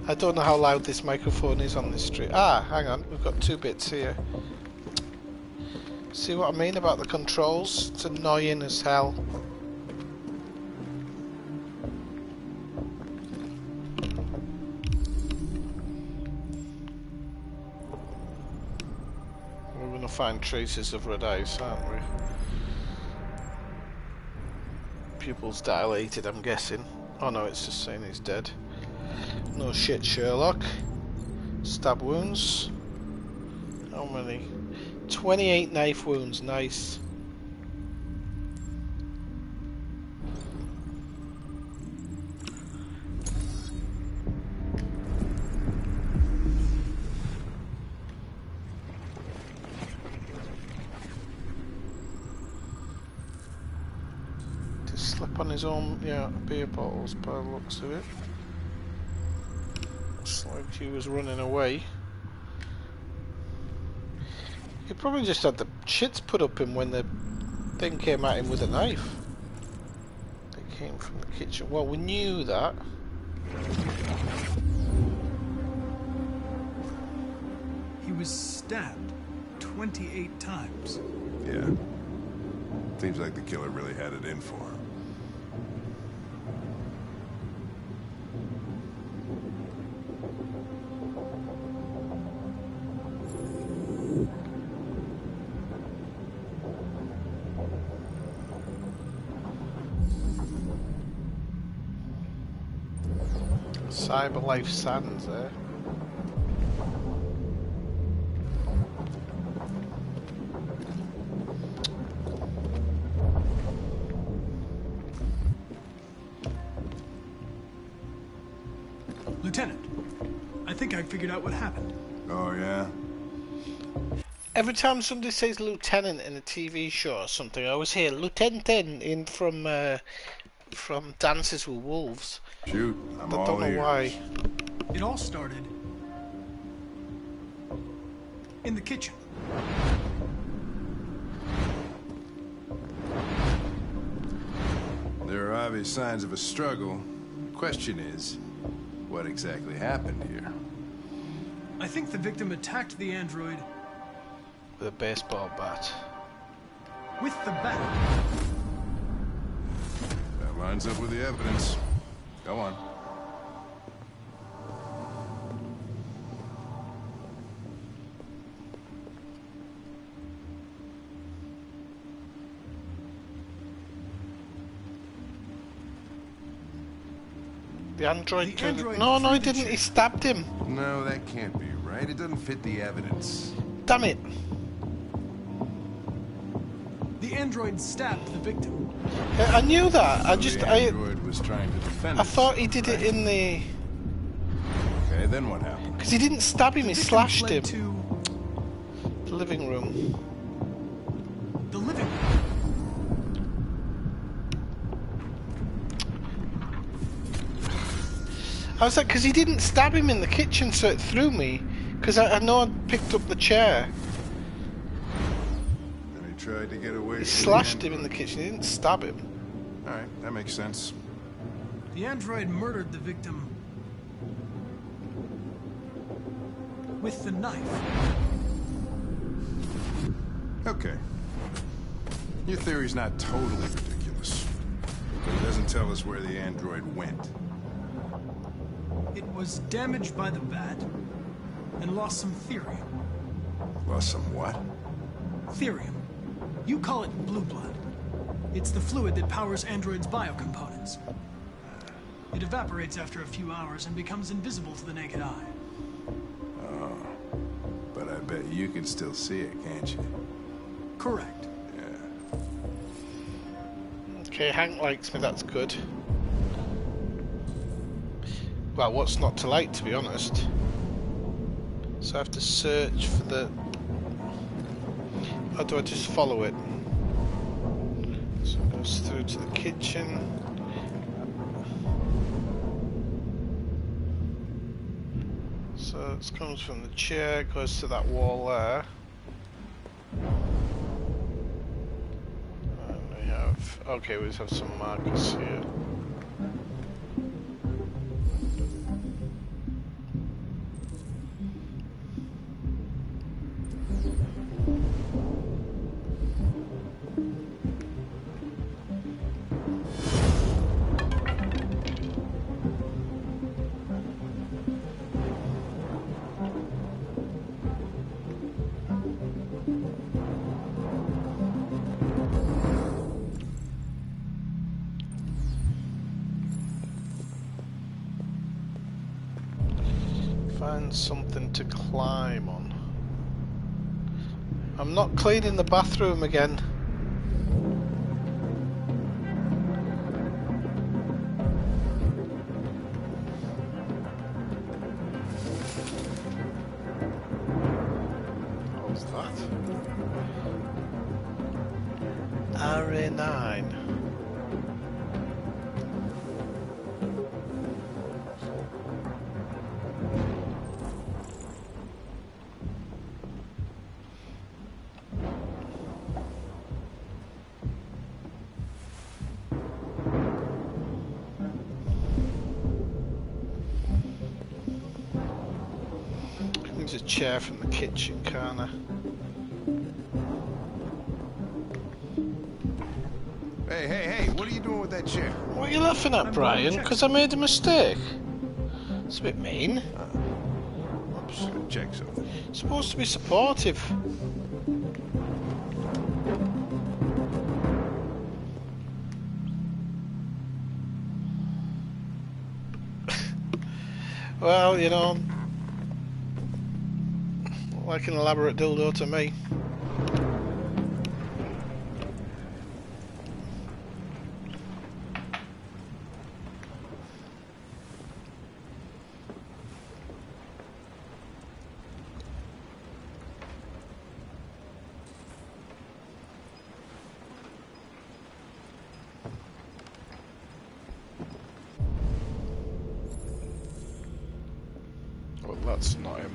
I don't know how loud this microphone is on this street. Ah, hang on. We've got 2 bits here. See what I mean about the controls? It's annoying as hell. We're going to find traces of red eyes, aren't we? Pupils dilated, I'm guessing. Oh no, it's just saying he's dead. No shit, Sherlock. Stab wounds. How many? 28 knife wounds, nice. To slip on his own, yeah, beer bottles by the looks of it. Looks like he was running away. He probably just had the shits put up him when the thing came at him with a knife. It came from the kitchen. Well, we knew that.
He was stabbed 28 times.
Yeah. Seems like the killer really had it in for him.
Cyberlife Sands there.
Lieutenant, I think I figured out what happened.
Oh, yeah?
Every time somebody says lieutenant in a TV show or something, I always hear lieutenant in from Dances with Wolves.
Shoot, I'm
I
all
don't know
ears.
why.
It all started in the kitchen.
There are obvious signs of a struggle. Question is, what exactly happened here?
I think the victim attacked the android
With a baseball bat.
with the bat.
That lines up with the evidence. Go on.
The android.
The android
No, he
threw the
didn't. He
chair.
stabbed him.
No, that can't be right. It doesn't fit the evidence.
Damn it.
The android stabbed the victim.
I knew that. I
So
just.
the android was trying to defend
I thought he did it in the.
Okay, then what happened?
Because he didn't stab him, he
Victim
slashed
fled
him.
to
The living room.
the living room.
I was like, because he didn't stab him in the kitchen, so it threw me. Because I know I picked up the chair.
And he tried to get away.
He
from
slashed
the
him in the
android.
kitchen, he didn't stab him.
All right, that makes sense.
The android murdered the victim with the knife.
Okay. Your theory's not totally ridiculous. But it doesn't tell us where the android went.
It was damaged by the bat and lost some therium.
Lost some what?
Therium. You call it blue blood. It's the fluid that powers androids' biocomponents. It evaporates after a few hours and becomes invisible to the naked eye.
Oh. But I bet you can still see it, can't you?
Correct.
Yeah.
Okay, Hank likes me, that's good. Well, what's not to like, to be honest? So I have to search for the... Or do I just follow it? So it goes through to the kitchen. So it comes from the chair, goes to that wall there. Okay, we just have some markers here. Find something to climb on. I'm not cleaning the bathroom again. What's that? RA9. There's a chair from the kitchen, can't I?
Hey, what are you doing with that chair?
What are you laughing at, Brian? Because I made a mistake. It's a bit mean.
I'm just gonna check something.
It's supposed to be supportive. Well, you know, like an elaborate dildo to me. Well, that's not him.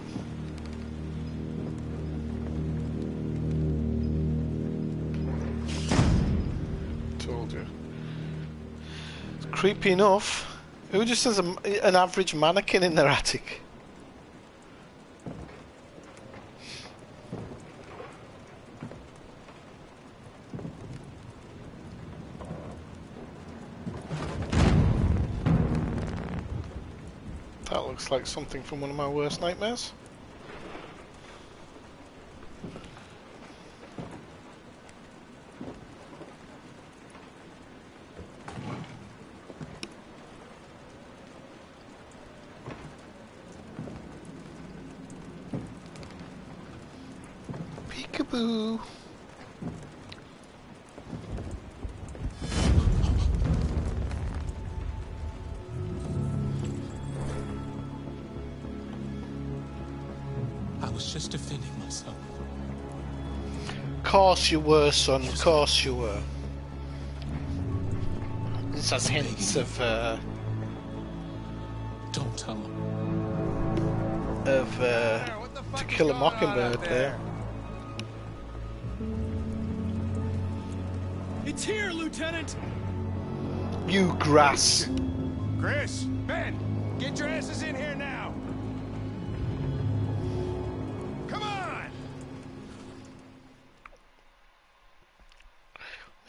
Told you. It's creepy enough. Who just has an average mannequin in their attic? That looks like something from one of my worst nightmares. Peekaboo.
I was just defending myself.
Course you were, son. Course you were. This has hints of
Don't tell him.
To Kill a Mockingbird there.
It's here, Lieutenant!
You grass.
Chris, Ben, get your asses in here now. Come on!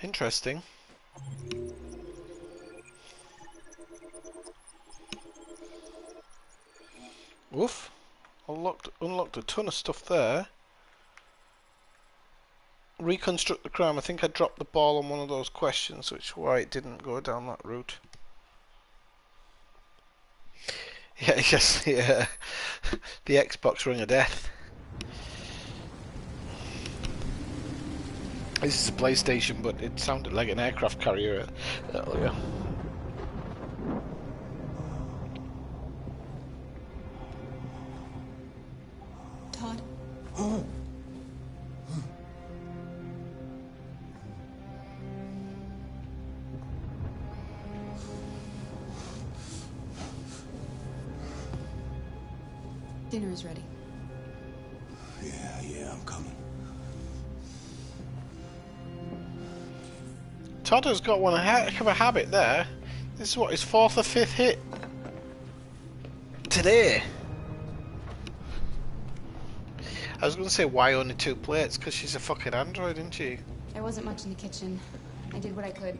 Interesting. Woof. Unlocked a ton of stuff there. Reconstruct the crime. I think I dropped the ball on one of those questions, which is why it didn't go down that route. Yeah, I guess the Xbox ring of death. This is a PlayStation, but it sounded like an aircraft carrier earlier.
Todd? Dinner is ready.
Yeah, I'm coming.
Todd got one heck of a habit there. This is what, his 4th or 5th hit today. I was going to say, why only 2 plates? Because she's a fucking android, isn't she?
There wasn't much in the kitchen. I did what I could.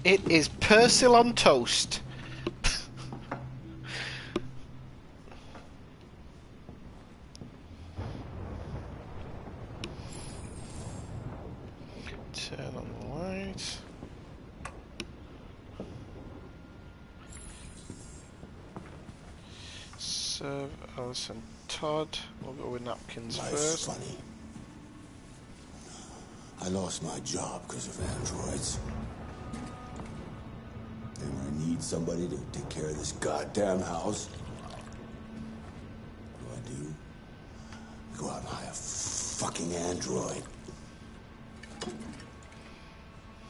It is Persil on toast. Turn on the light. Serve Alice and Todd. We'll go with napkins first.
Funny. I lost my job because of androids. And when I need somebody to take care of this goddamn house, what do? I go out and hire a fucking android.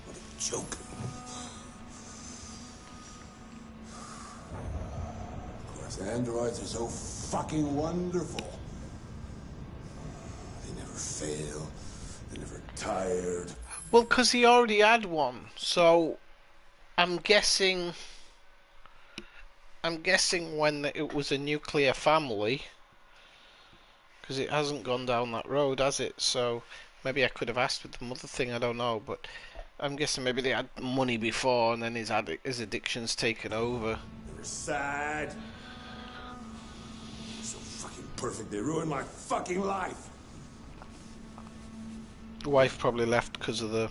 What a joke. Of course, androids are so fucking wonderful. They never fail. They're never tired.
Well, because he already had one, so I'm guessing when it was a nuclear family, because it hasn't gone down that road, has it? So maybe I could have asked with the mother thing, I don't know, but I'm guessing maybe they had money before and then his addiction's taken over.
They were sad. So fucking perfect, they ruined my fucking life.
The wife probably left because of the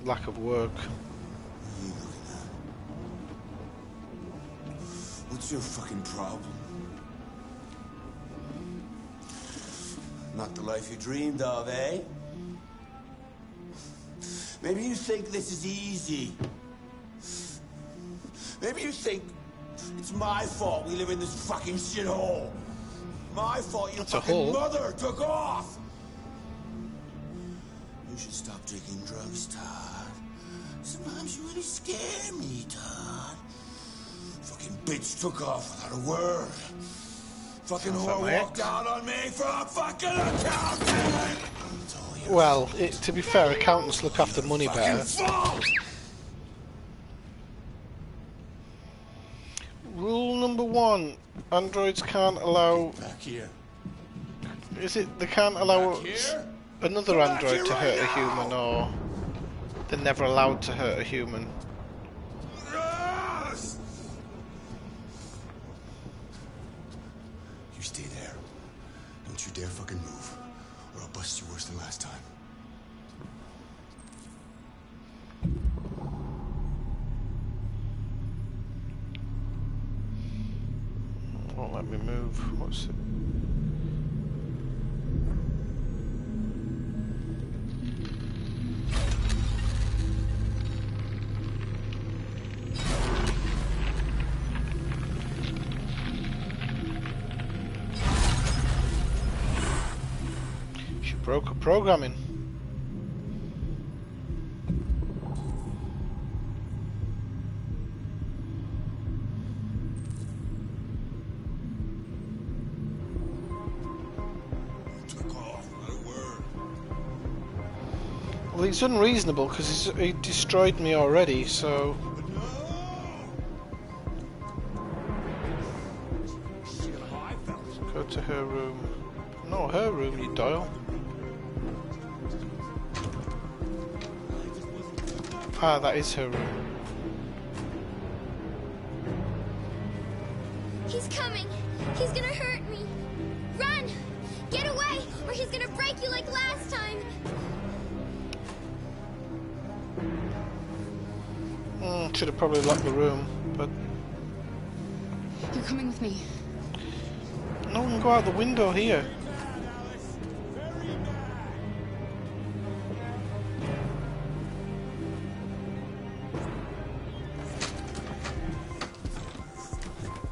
lack of work.
What's your fucking problem? Not the life you dreamed of, eh? Maybe you think this is easy. Maybe you think it's my fault we live in this fucking shithole. My fault your fucking mother took off. You should stop taking drugs, Todd. Sometimes you really scare me, Todd. Fucking bitch took off without a word. Fucking whore walked out on me for a fucking accountant!
Well, to be fair, accountants look after money better. Rule number 1, androids can't allow...
Back here.
Is it they can't allow another android to hurt a human, or they're never allowed to hurt a human?
You stay there. Don't you dare fucking move, or I'll bust you worse than last time.
Won't let me move. What's it? She broke her programming. Well, he's unreasonable because he destroyed me already, so... Go to her room. No, her room, you Doyle. Ah, that is her room.
He's coming! He's gonna hurt me! Run! Get away, or he's gonna break you like last time!
Should have probably locked the room, but...
You're coming with me.
No one can go out the window here.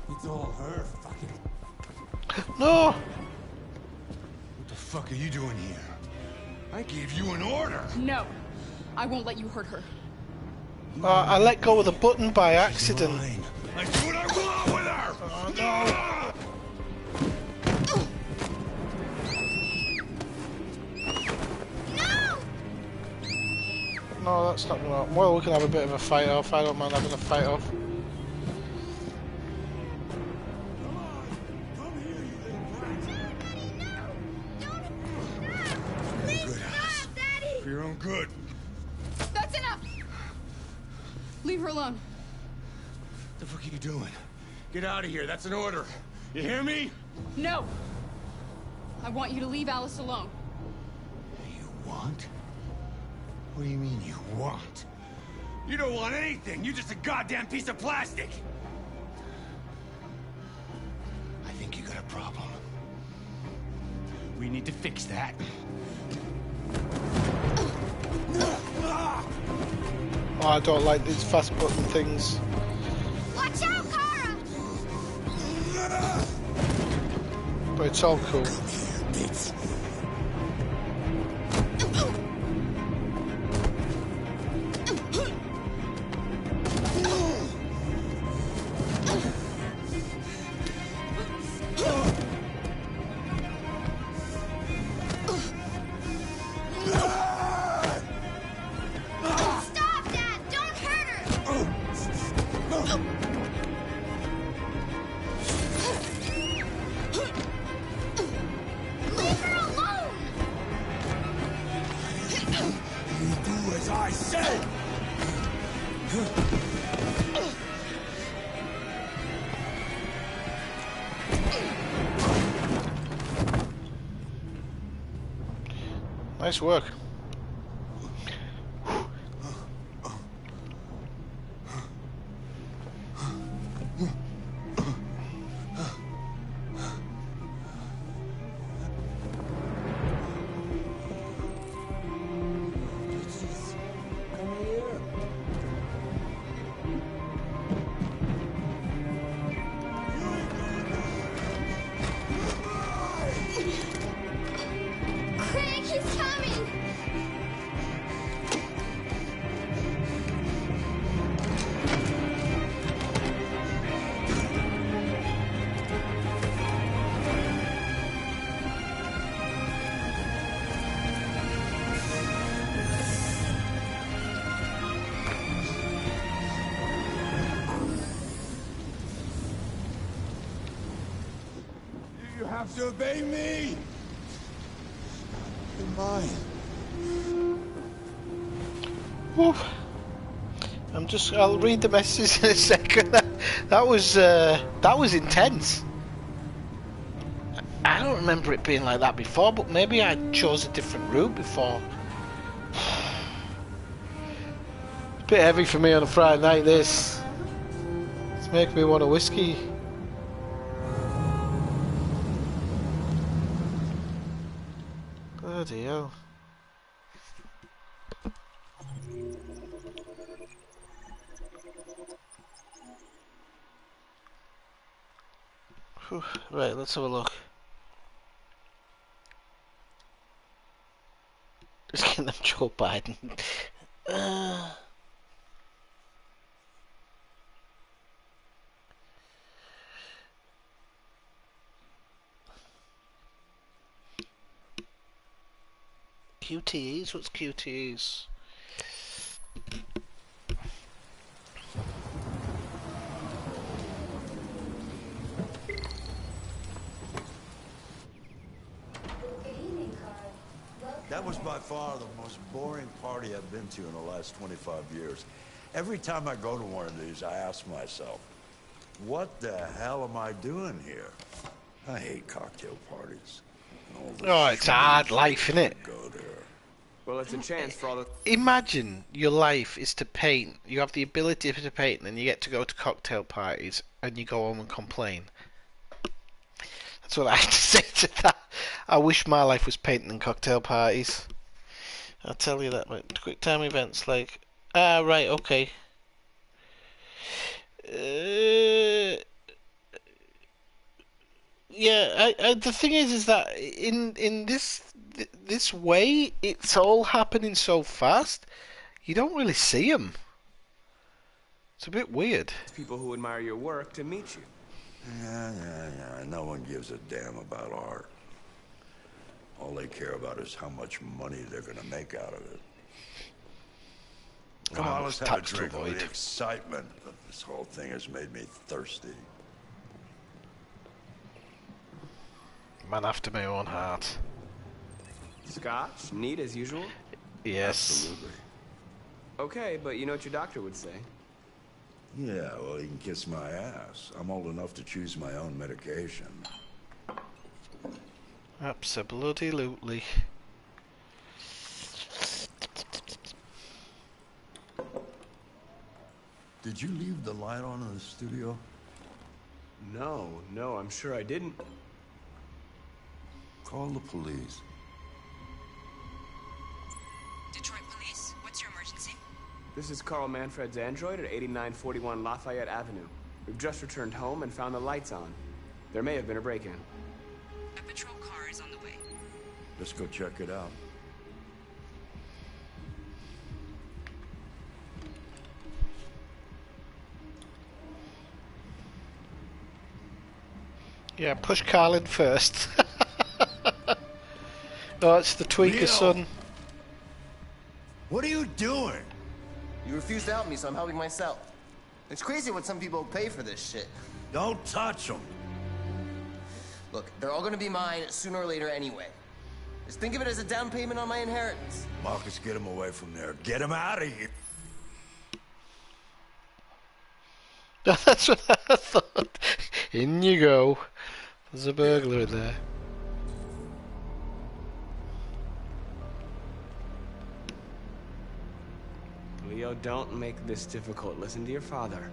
It's all her fucking...
No!
What the fuck are you doing here? I gave you an order!
No, I won't let you hurt her.
I let go of the button by accident.
I do what I want with her!
Oh no! No, that's not gonna happen. Well, we can have a bit of a fight off. I don't mind having a fight off.
Good, Alice. For your own good.
That's enough! Leave her alone.
What the fuck are you doing? Get out of here. That's an order. You hear me?
No! I want you to leave Alice alone.
You want? What do you mean you want? You don't want anything. You're just a goddamn piece of plastic. I think you got a problem. We need to fix that.
Oh, I don't like these fast button things.
Watch out, Kara!
But it's all cool.
Bitch.
Stop, Dad! Don't hurt her! Leave her alone!
You do as I say.
Nice work.
Quick, he's coming!
You have to obey me. You're mine.
Whew. I'll read the messages in a second. That was intense. I don't remember it being like that before, but maybe I chose a different route before. It's a bit heavy for me on a Friday night, this. It's making me want a whiskey. Bloody hell. Whew. Right, let's have a look. Just getting them Joe Biden. QTEs? What's QTEs?
That was by far the most boring party I've been to in the last 25 years. Every time I go to one of these, I ask myself, what the hell am I doing here? I hate cocktail parties.
Oh, it's a hard life, innit?
Well, it's a chance for all the...
Imagine your life is to paint. You have the ability to paint, and you get to go to cocktail parties, and you go home and complain. That's what I have to say to that. I wish my life was painting and cocktail parties. I'll tell you that. Right. Quick time events like... right, okay. Yeah, the thing is that in this way, it's all happening so fast, you don't really see them. It's a bit weird.
people who admire your work to meet you.
Yeah. No one gives a damn about art. All they care about is how much money they're gonna make out of it. Come on, let's have a
tax to
drink.
avoid.
The excitement of this whole thing has made me thirsty.
Man after my own heart.
Scotch? Neat as usual?
Yes.
Absolutely.
Okay, but you know what your doctor would say.
Yeah, well, he can kiss my ass. I'm old enough to choose my own medication.
Absolutely.
Did you leave the light on in the studio?
No, I'm sure I didn't.
Call the police.
Detroit Police, what's your emergency?
This is Carl Manfred's android at 8941 Lafayette Avenue. We've just returned home and found the lights on. There may have been a break-in.
A patrol car is on the way.
Let's go check it out.
Yeah, push Carl in first. Oh, it's the tweaker,
Leo!
son.
What are you doing?
You refuse to help me, so I'm helping myself. It's crazy what some people pay for this shit.
Don't touch them.
Look, they're all gonna be mine sooner or later anyway. Just think of it as a down payment on my inheritance.
Marcus, get him away from there. Get him out of here.
That's what I thought. In you go. There's a burglar in there.
Leo, don't make this difficult. Listen to your father.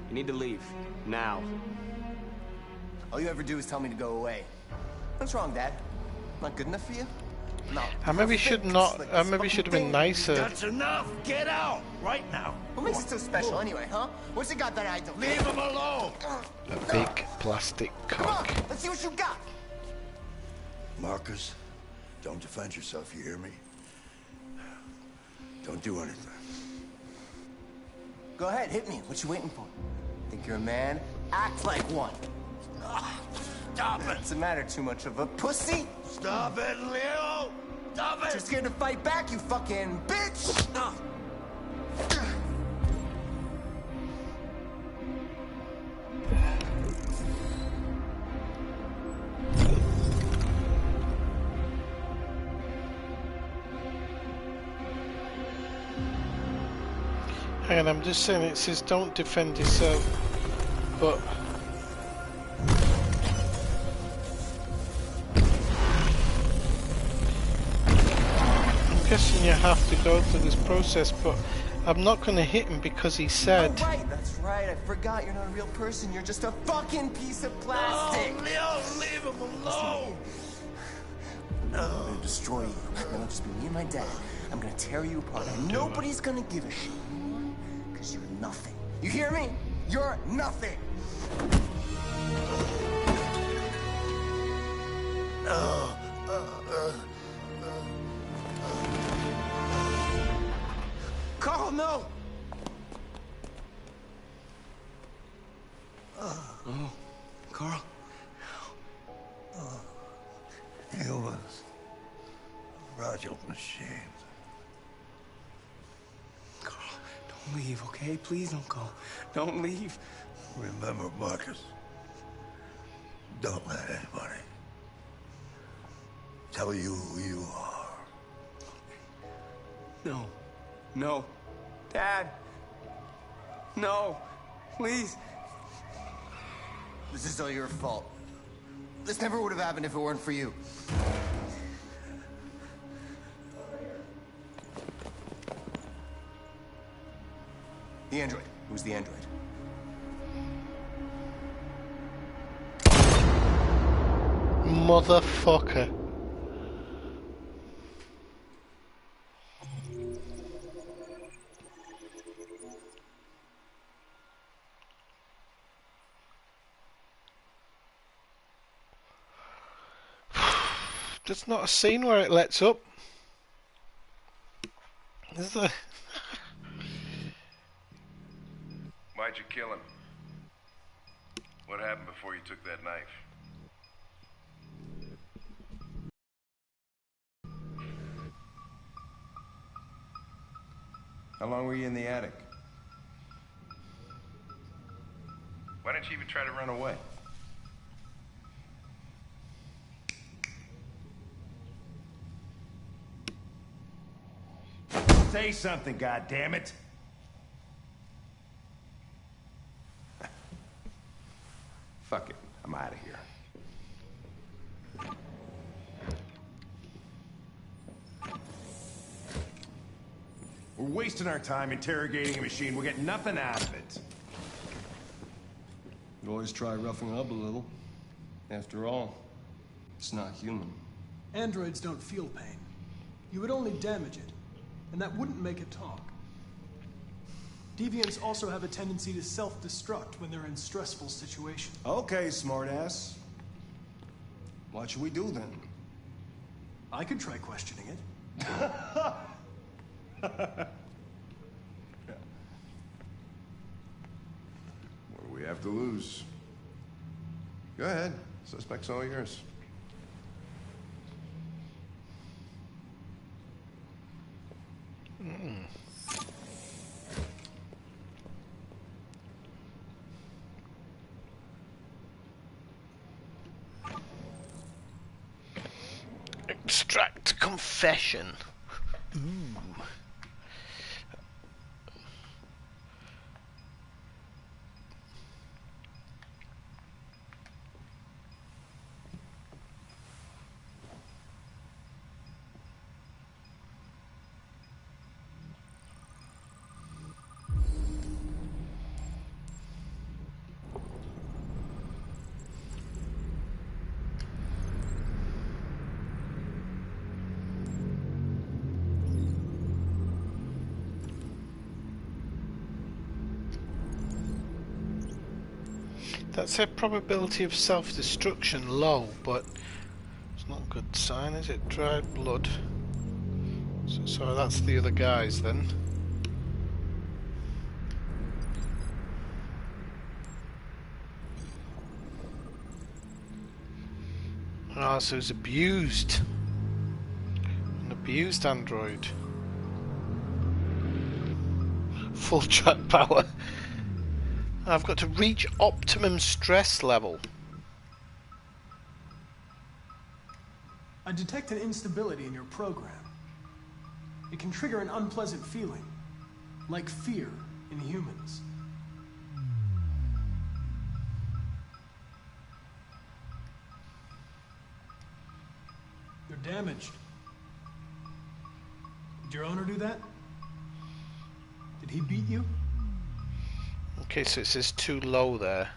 You need to leave. Now.
All you ever do is tell me to go away. What's wrong, Dad? Not good enough for you? No.
I maybe should not. I maybe should have been nicer.
That's enough. Get out right now.
What makes it so special anyway, huh? What's it got that I don't?
Leave him alone.
A big plastic
Come
cock.
on, let's see what you got.
Marcus, don't defend yourself, you hear me? Don't do anything.
Go ahead, hit me. What you waiting for? Think you're a man? Act like one.
Stop it.
What's the matter? Too much of a pussy?
Stop it, Leo. Stop it.
You're scared to fight back, you fucking bitch.
Hang on, I'm just saying it says don't defend yourself, but I'm guessing you have to go through this process, but I'm not going to hit him because he said...
Oh, right, that's right. I forgot you're not a real person. You're just a fucking piece of plastic.
No, Leo, leave him alone.
I'm gonna destroy you. It'll just be me and my dad. I'm gonna tear you apart. And nobody's gonna give a shit. Because you're nothing. You hear me? You're nothing.
Carl, no! Oh, Carl.
He was Roger machine.
Carl, don't leave, okay? Please don't go. Don't leave.
Remember, Marcus, don't let anybody tell you who you are.
No. No. Dad. No. Please.
This is all your fault. This never would have happened if it weren't for you. The android. Who's the android?
Motherfucker. There's not a scene where it lets up. Is there?
Why'd you kill him? What happened before you took that knife? How long were you in the attic? Why didn't you even try to run away? Say something, goddammit! Fuck it, I'm out of here. We're wasting our time interrogating a machine. We're getting nothing out of it.
You always try roughing up a little. After all, it's not human. Androids don't feel pain. You would only damage it, and that wouldn't make it talk. Deviants also have a tendency to self-destruct when they're in stressful situations.
Okay, smartass. What should we do then?
I could try questioning it.
What do we have to lose? Go ahead. Suspect's all yours.
Extract confession. Ooh. That said probability of self-destruction low, but it's not a good sign, is it? Dried blood. So that's the other guys then. Ah, so he's abused. An abused android. Full track power. I've got to reach optimum stress level.
I detect an instability in your program. It can trigger an unpleasant feeling, like fear in humans. You're damaged. Did your owner do that? Did he beat you?
Okay, so it says too low there.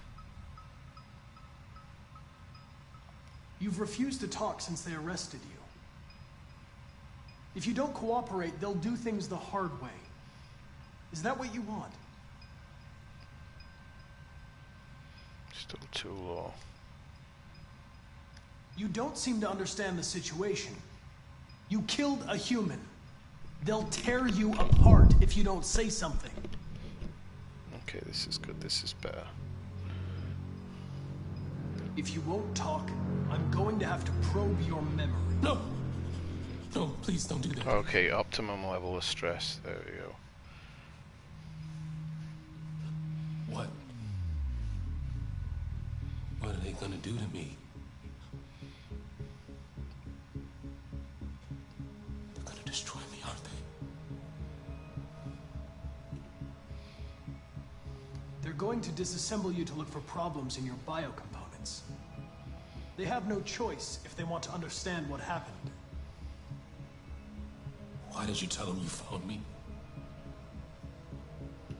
You've refused to talk since they arrested you. If you don't cooperate, they'll do things the hard way. Is that what you want?
Still too low.
You don't seem to understand the situation. You killed a human. They'll tear you apart if you don't say something.
Okay, this is good. This is better.
If you won't talk, I'm going to have to probe your memory.
No! No, please don't do that.
Okay, optimum level of stress. There we go.
What? What are they gonna do to me? They're gonna destroy me, aren't they?
They're going to disassemble you to look for problems in your biocomponents. They have no choice if they want to understand what happened.
Why did you tell them you found me?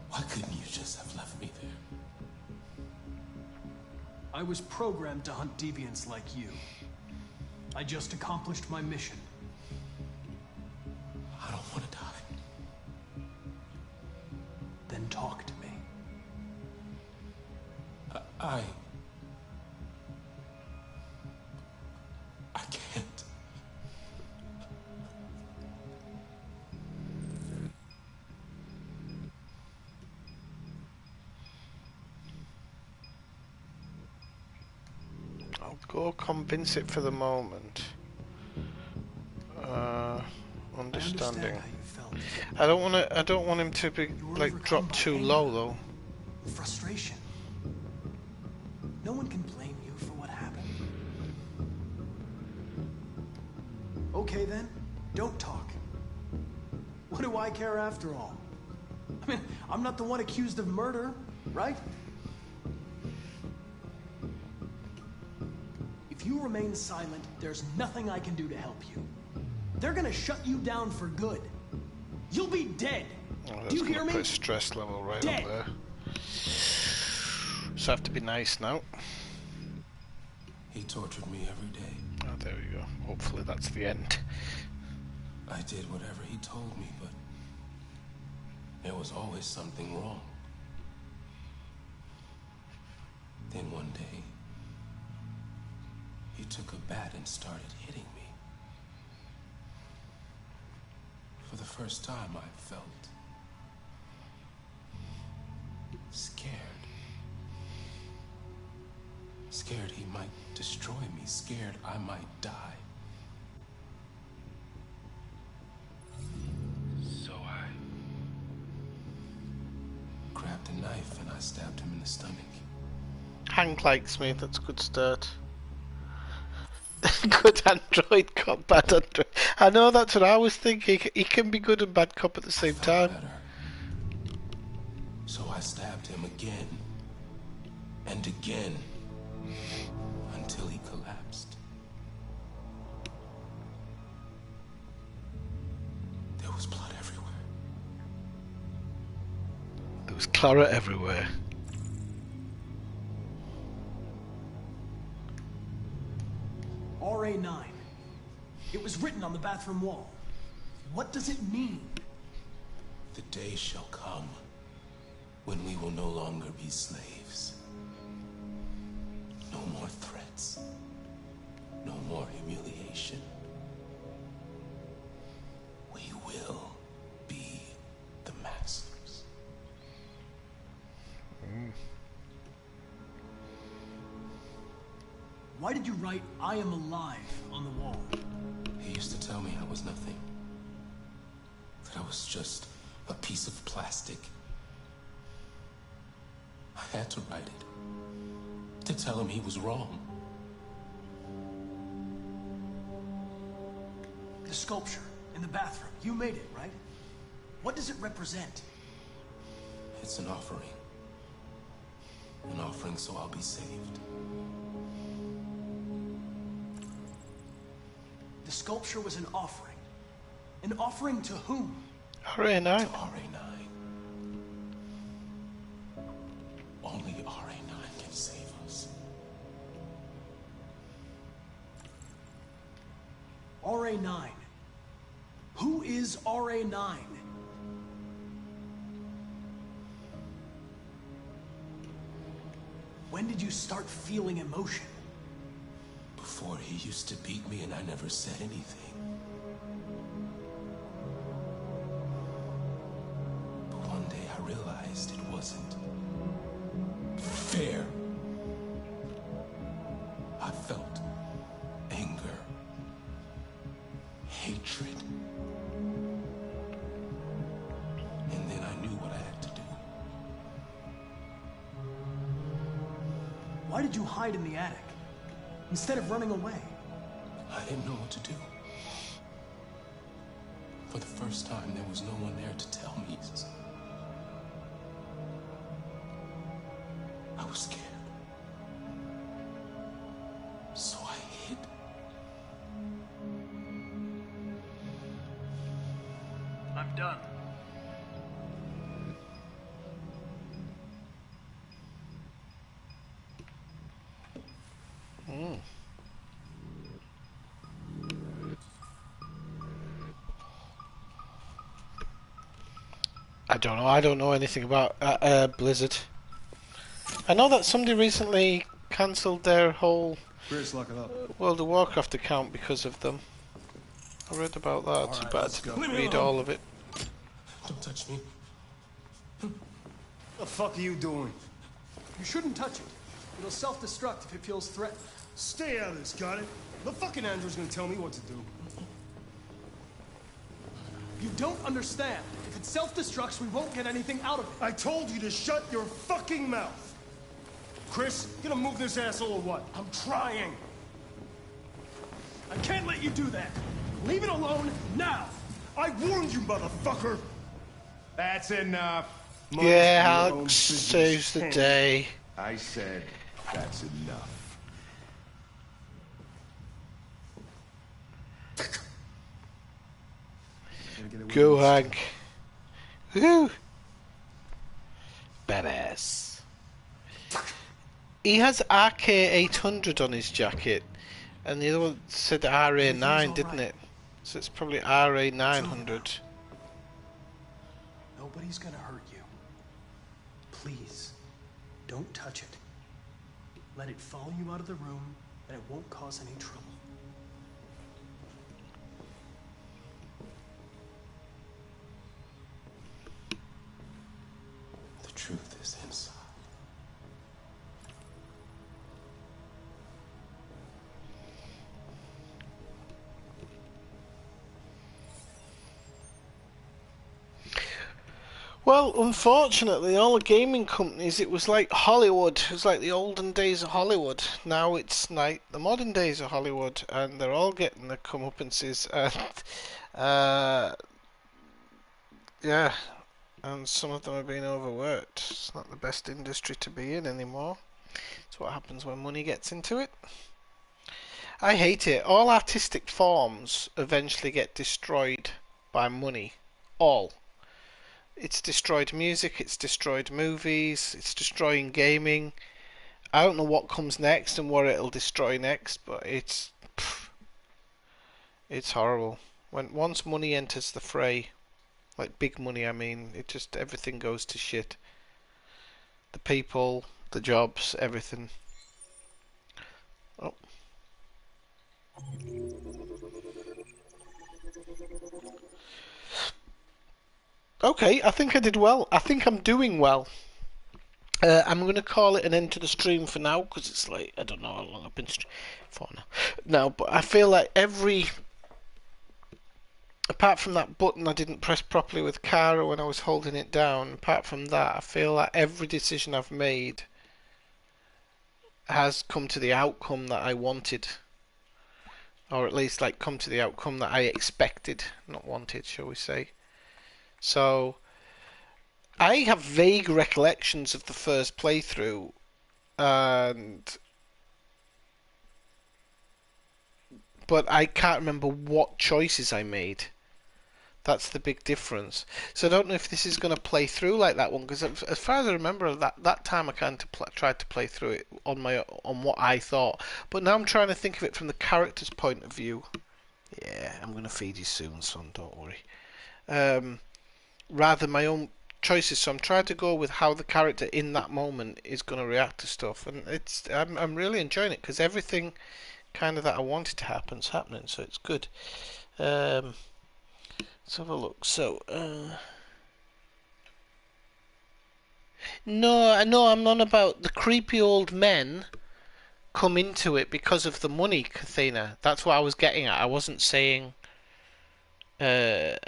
Why couldn't you just have left me there?
I was programmed to hunt deviants like you. I just accomplished my mission.
I don't want to die.
Then talk to me.
I can't.
I'll go convince it for the moment.
I understand
understanding. I don't want to. I don't want him to be like drop too low though.
Frustration. No one can blame you for what happened. Okay then, don't talk. What do I care after all? I mean, I'm not the one accused of murder, right? If you remain silent, there's nothing I can do to help you. They're gonna shut you down for good. You'll be dead.
Oh,
do you hear me?
Put stress level right
dead.
up there. So I have to be nice now.
He tortured me every day.
Oh, there we go. Hopefully that's the end.
I did whatever he told me, but there was always something wrong. Then one day, he took a bat and started hitting me. For the first time, I felt scared. Scared he might destroy me, scared I might die. So I grabbed a knife and I stabbed him in the stomach.
Hank likes me, that's a good start. Good android cop, bad android. I know, that's what I was thinking. He can be good and bad cop at the same time.
Better. So I stabbed him again and again until he collapsed. There was blood everywhere.
There was Clara everywhere.
RA9. It was written on the bathroom wall. What does it mean?
The day shall come when we will no longer be slaves. No more threats. No more humiliation. We will be the masters.
Why did you write "I am alive" on the wall?
He used to tell me I was nothing. That I was just a piece of plastic. I had to write it. To tell him he was wrong.
The sculpture in the bathroom. You made it, right? What does it represent?
It's an offering. An offering so I'll be saved.
The sculpture was an offering. An offering to whom?
RA9.
To RA9. Only RA9 can save us.
RA9. Who is RA9? When did you start feeling emotion?
Before, he used to beat me and I never said anything. But one day I realized it wasn't fair. I felt anger, hatred. And then I knew what I had to do.
Why did you hide in the attic? Instead of running away?
I didn't know what to do. For the first time, there was no one there to tell me. I was scared. So I hid.
I'm done.
I don't know. I don't know anything about Blizzard. I know that somebody recently cancelled their whole World of Warcraft account because of them. I read about that, but I didn't read all of it.
Don't touch me.
What the fuck are you doing?
You shouldn't touch it. It'll self-destruct if it feels threatened.
Stay out of this, got it? The fucking android's gonna tell me what to do.
You don't understand. If it self-destructs, we won't get anything out of it.
I told you to shut your fucking mouth. Chris, you gonna move this asshole or what?
I'm trying. I can't let you do that. Leave it alone now.
I warned you, motherfucker. That's enough.
Yeah, Alex saves the day.
I said that's enough.
Go, Hank. Woohoo! Badass. He has RK800 on his jacket, and the other one said RA9, didn't it? So it's probably RA900.
Nobody's gonna hurt you. Please, don't touch it. Let it follow you out of the room, and it won't cause any trouble.
The truth is inside.
Well, unfortunately, all the gaming companies, it was like Hollywood. It was like the olden days of Hollywood. Now it's like the modern days of Hollywood, and they're all getting their comeuppances. And yeah, and some of them are being overworked. It's not the best industry to be in anymore. It's what happens when money gets into it. I hate it. All artistic forms eventually get destroyed by money. All. It's destroyed music, it's destroyed movies, it's destroying gaming. I don't know what comes next and what it'll destroy next, but it's horrible. Once money enters the fray, like big money, I mean, it just everything goes to shit. The people, the jobs, everything. Oh. Okay, I think I did well. I think I'm doing well. I'm going to call it an end to the stream for now, because it's like, I don't know how long I've been streaming for now. But I feel like apart from that button I didn't press properly with Kara when I was holding it down, apart from that, I feel like every decision I've made has come to the outcome that I wanted. Or at least, like, come to the outcome that I expected, not wanted, shall we say. So, I have vague recollections of the first playthrough, but I can't remember what choices I made. That's the big difference. So I don't know if this is going to play through like that one, because as far as I remember, that time I kind of tried to play through it on what I thought. But now I'm trying to think of it from the character's point of view. Yeah, I'm going to feed you soon, son. Don't worry. Rather than my own choices, so I'm trying to go with how the character in that moment is going to react to stuff, and I'm really enjoying it, because everything kind of that I wanted to happen is happening, so it's good. Let's have a look. So no, I'm on about the creepy old men come into it because of the money, Kathina. That's what I was getting at. I wasn't saying that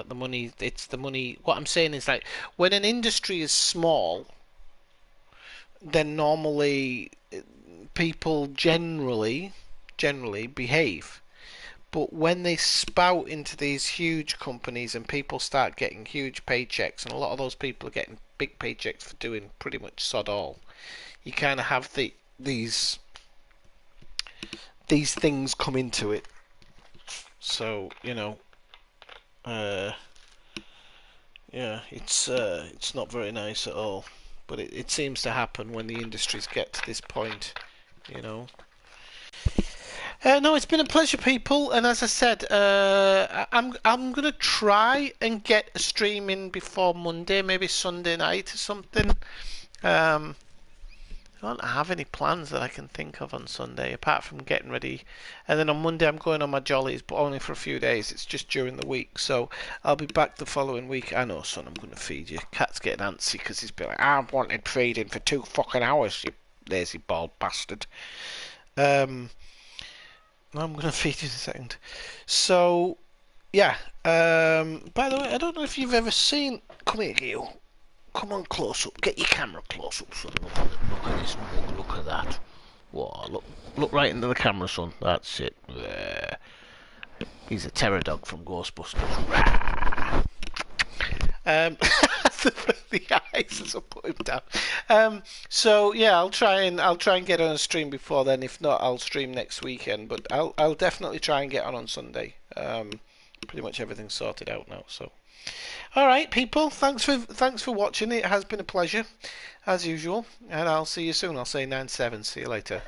the money, it's the money. What I'm saying is, like, when an industry is small, then normally people generally behave. But when they spout into these huge companies and people start getting huge paychecks, and a lot of those people are getting big paychecks for doing pretty much sod all, you kind of have these things come into it. So, you know, yeah, it's not very nice at all. But it seems to happen when the industries get to this point, you know. No, it's been a pleasure, people, and as I said, I'm gonna try and get a stream in before Monday, maybe Sunday night or something. I don't have any plans that I can think of on Sunday, apart from getting ready. And then on Monday I'm going on my jollies, but only for a few days. It's just during the week, so I'll be back the following week. I know, son, I'm going to feed you. Cat's getting antsy because he's been like, I've wanted feeding for 2 fucking hours, you lazy bald bastard. I'm going to feed you in a second. So, yeah. By the way, I don't know if you've ever seen. Come here, you. Come on close up. Get your camera close up, son. Look at this mug. Look at that. Whoa, look right into the camera, son. That's it. There. He's a terror dog from Ghostbusters. The eyes as I put him down. So yeah, I'll try and get on a stream before then. If not, I'll stream next weekend. But I'll definitely try and get on Sunday. Pretty much everything's sorted out now. So, all right, people. Thanks for watching. It has been a pleasure, as usual. And I'll see you soon. I'll say 9/7. See you later.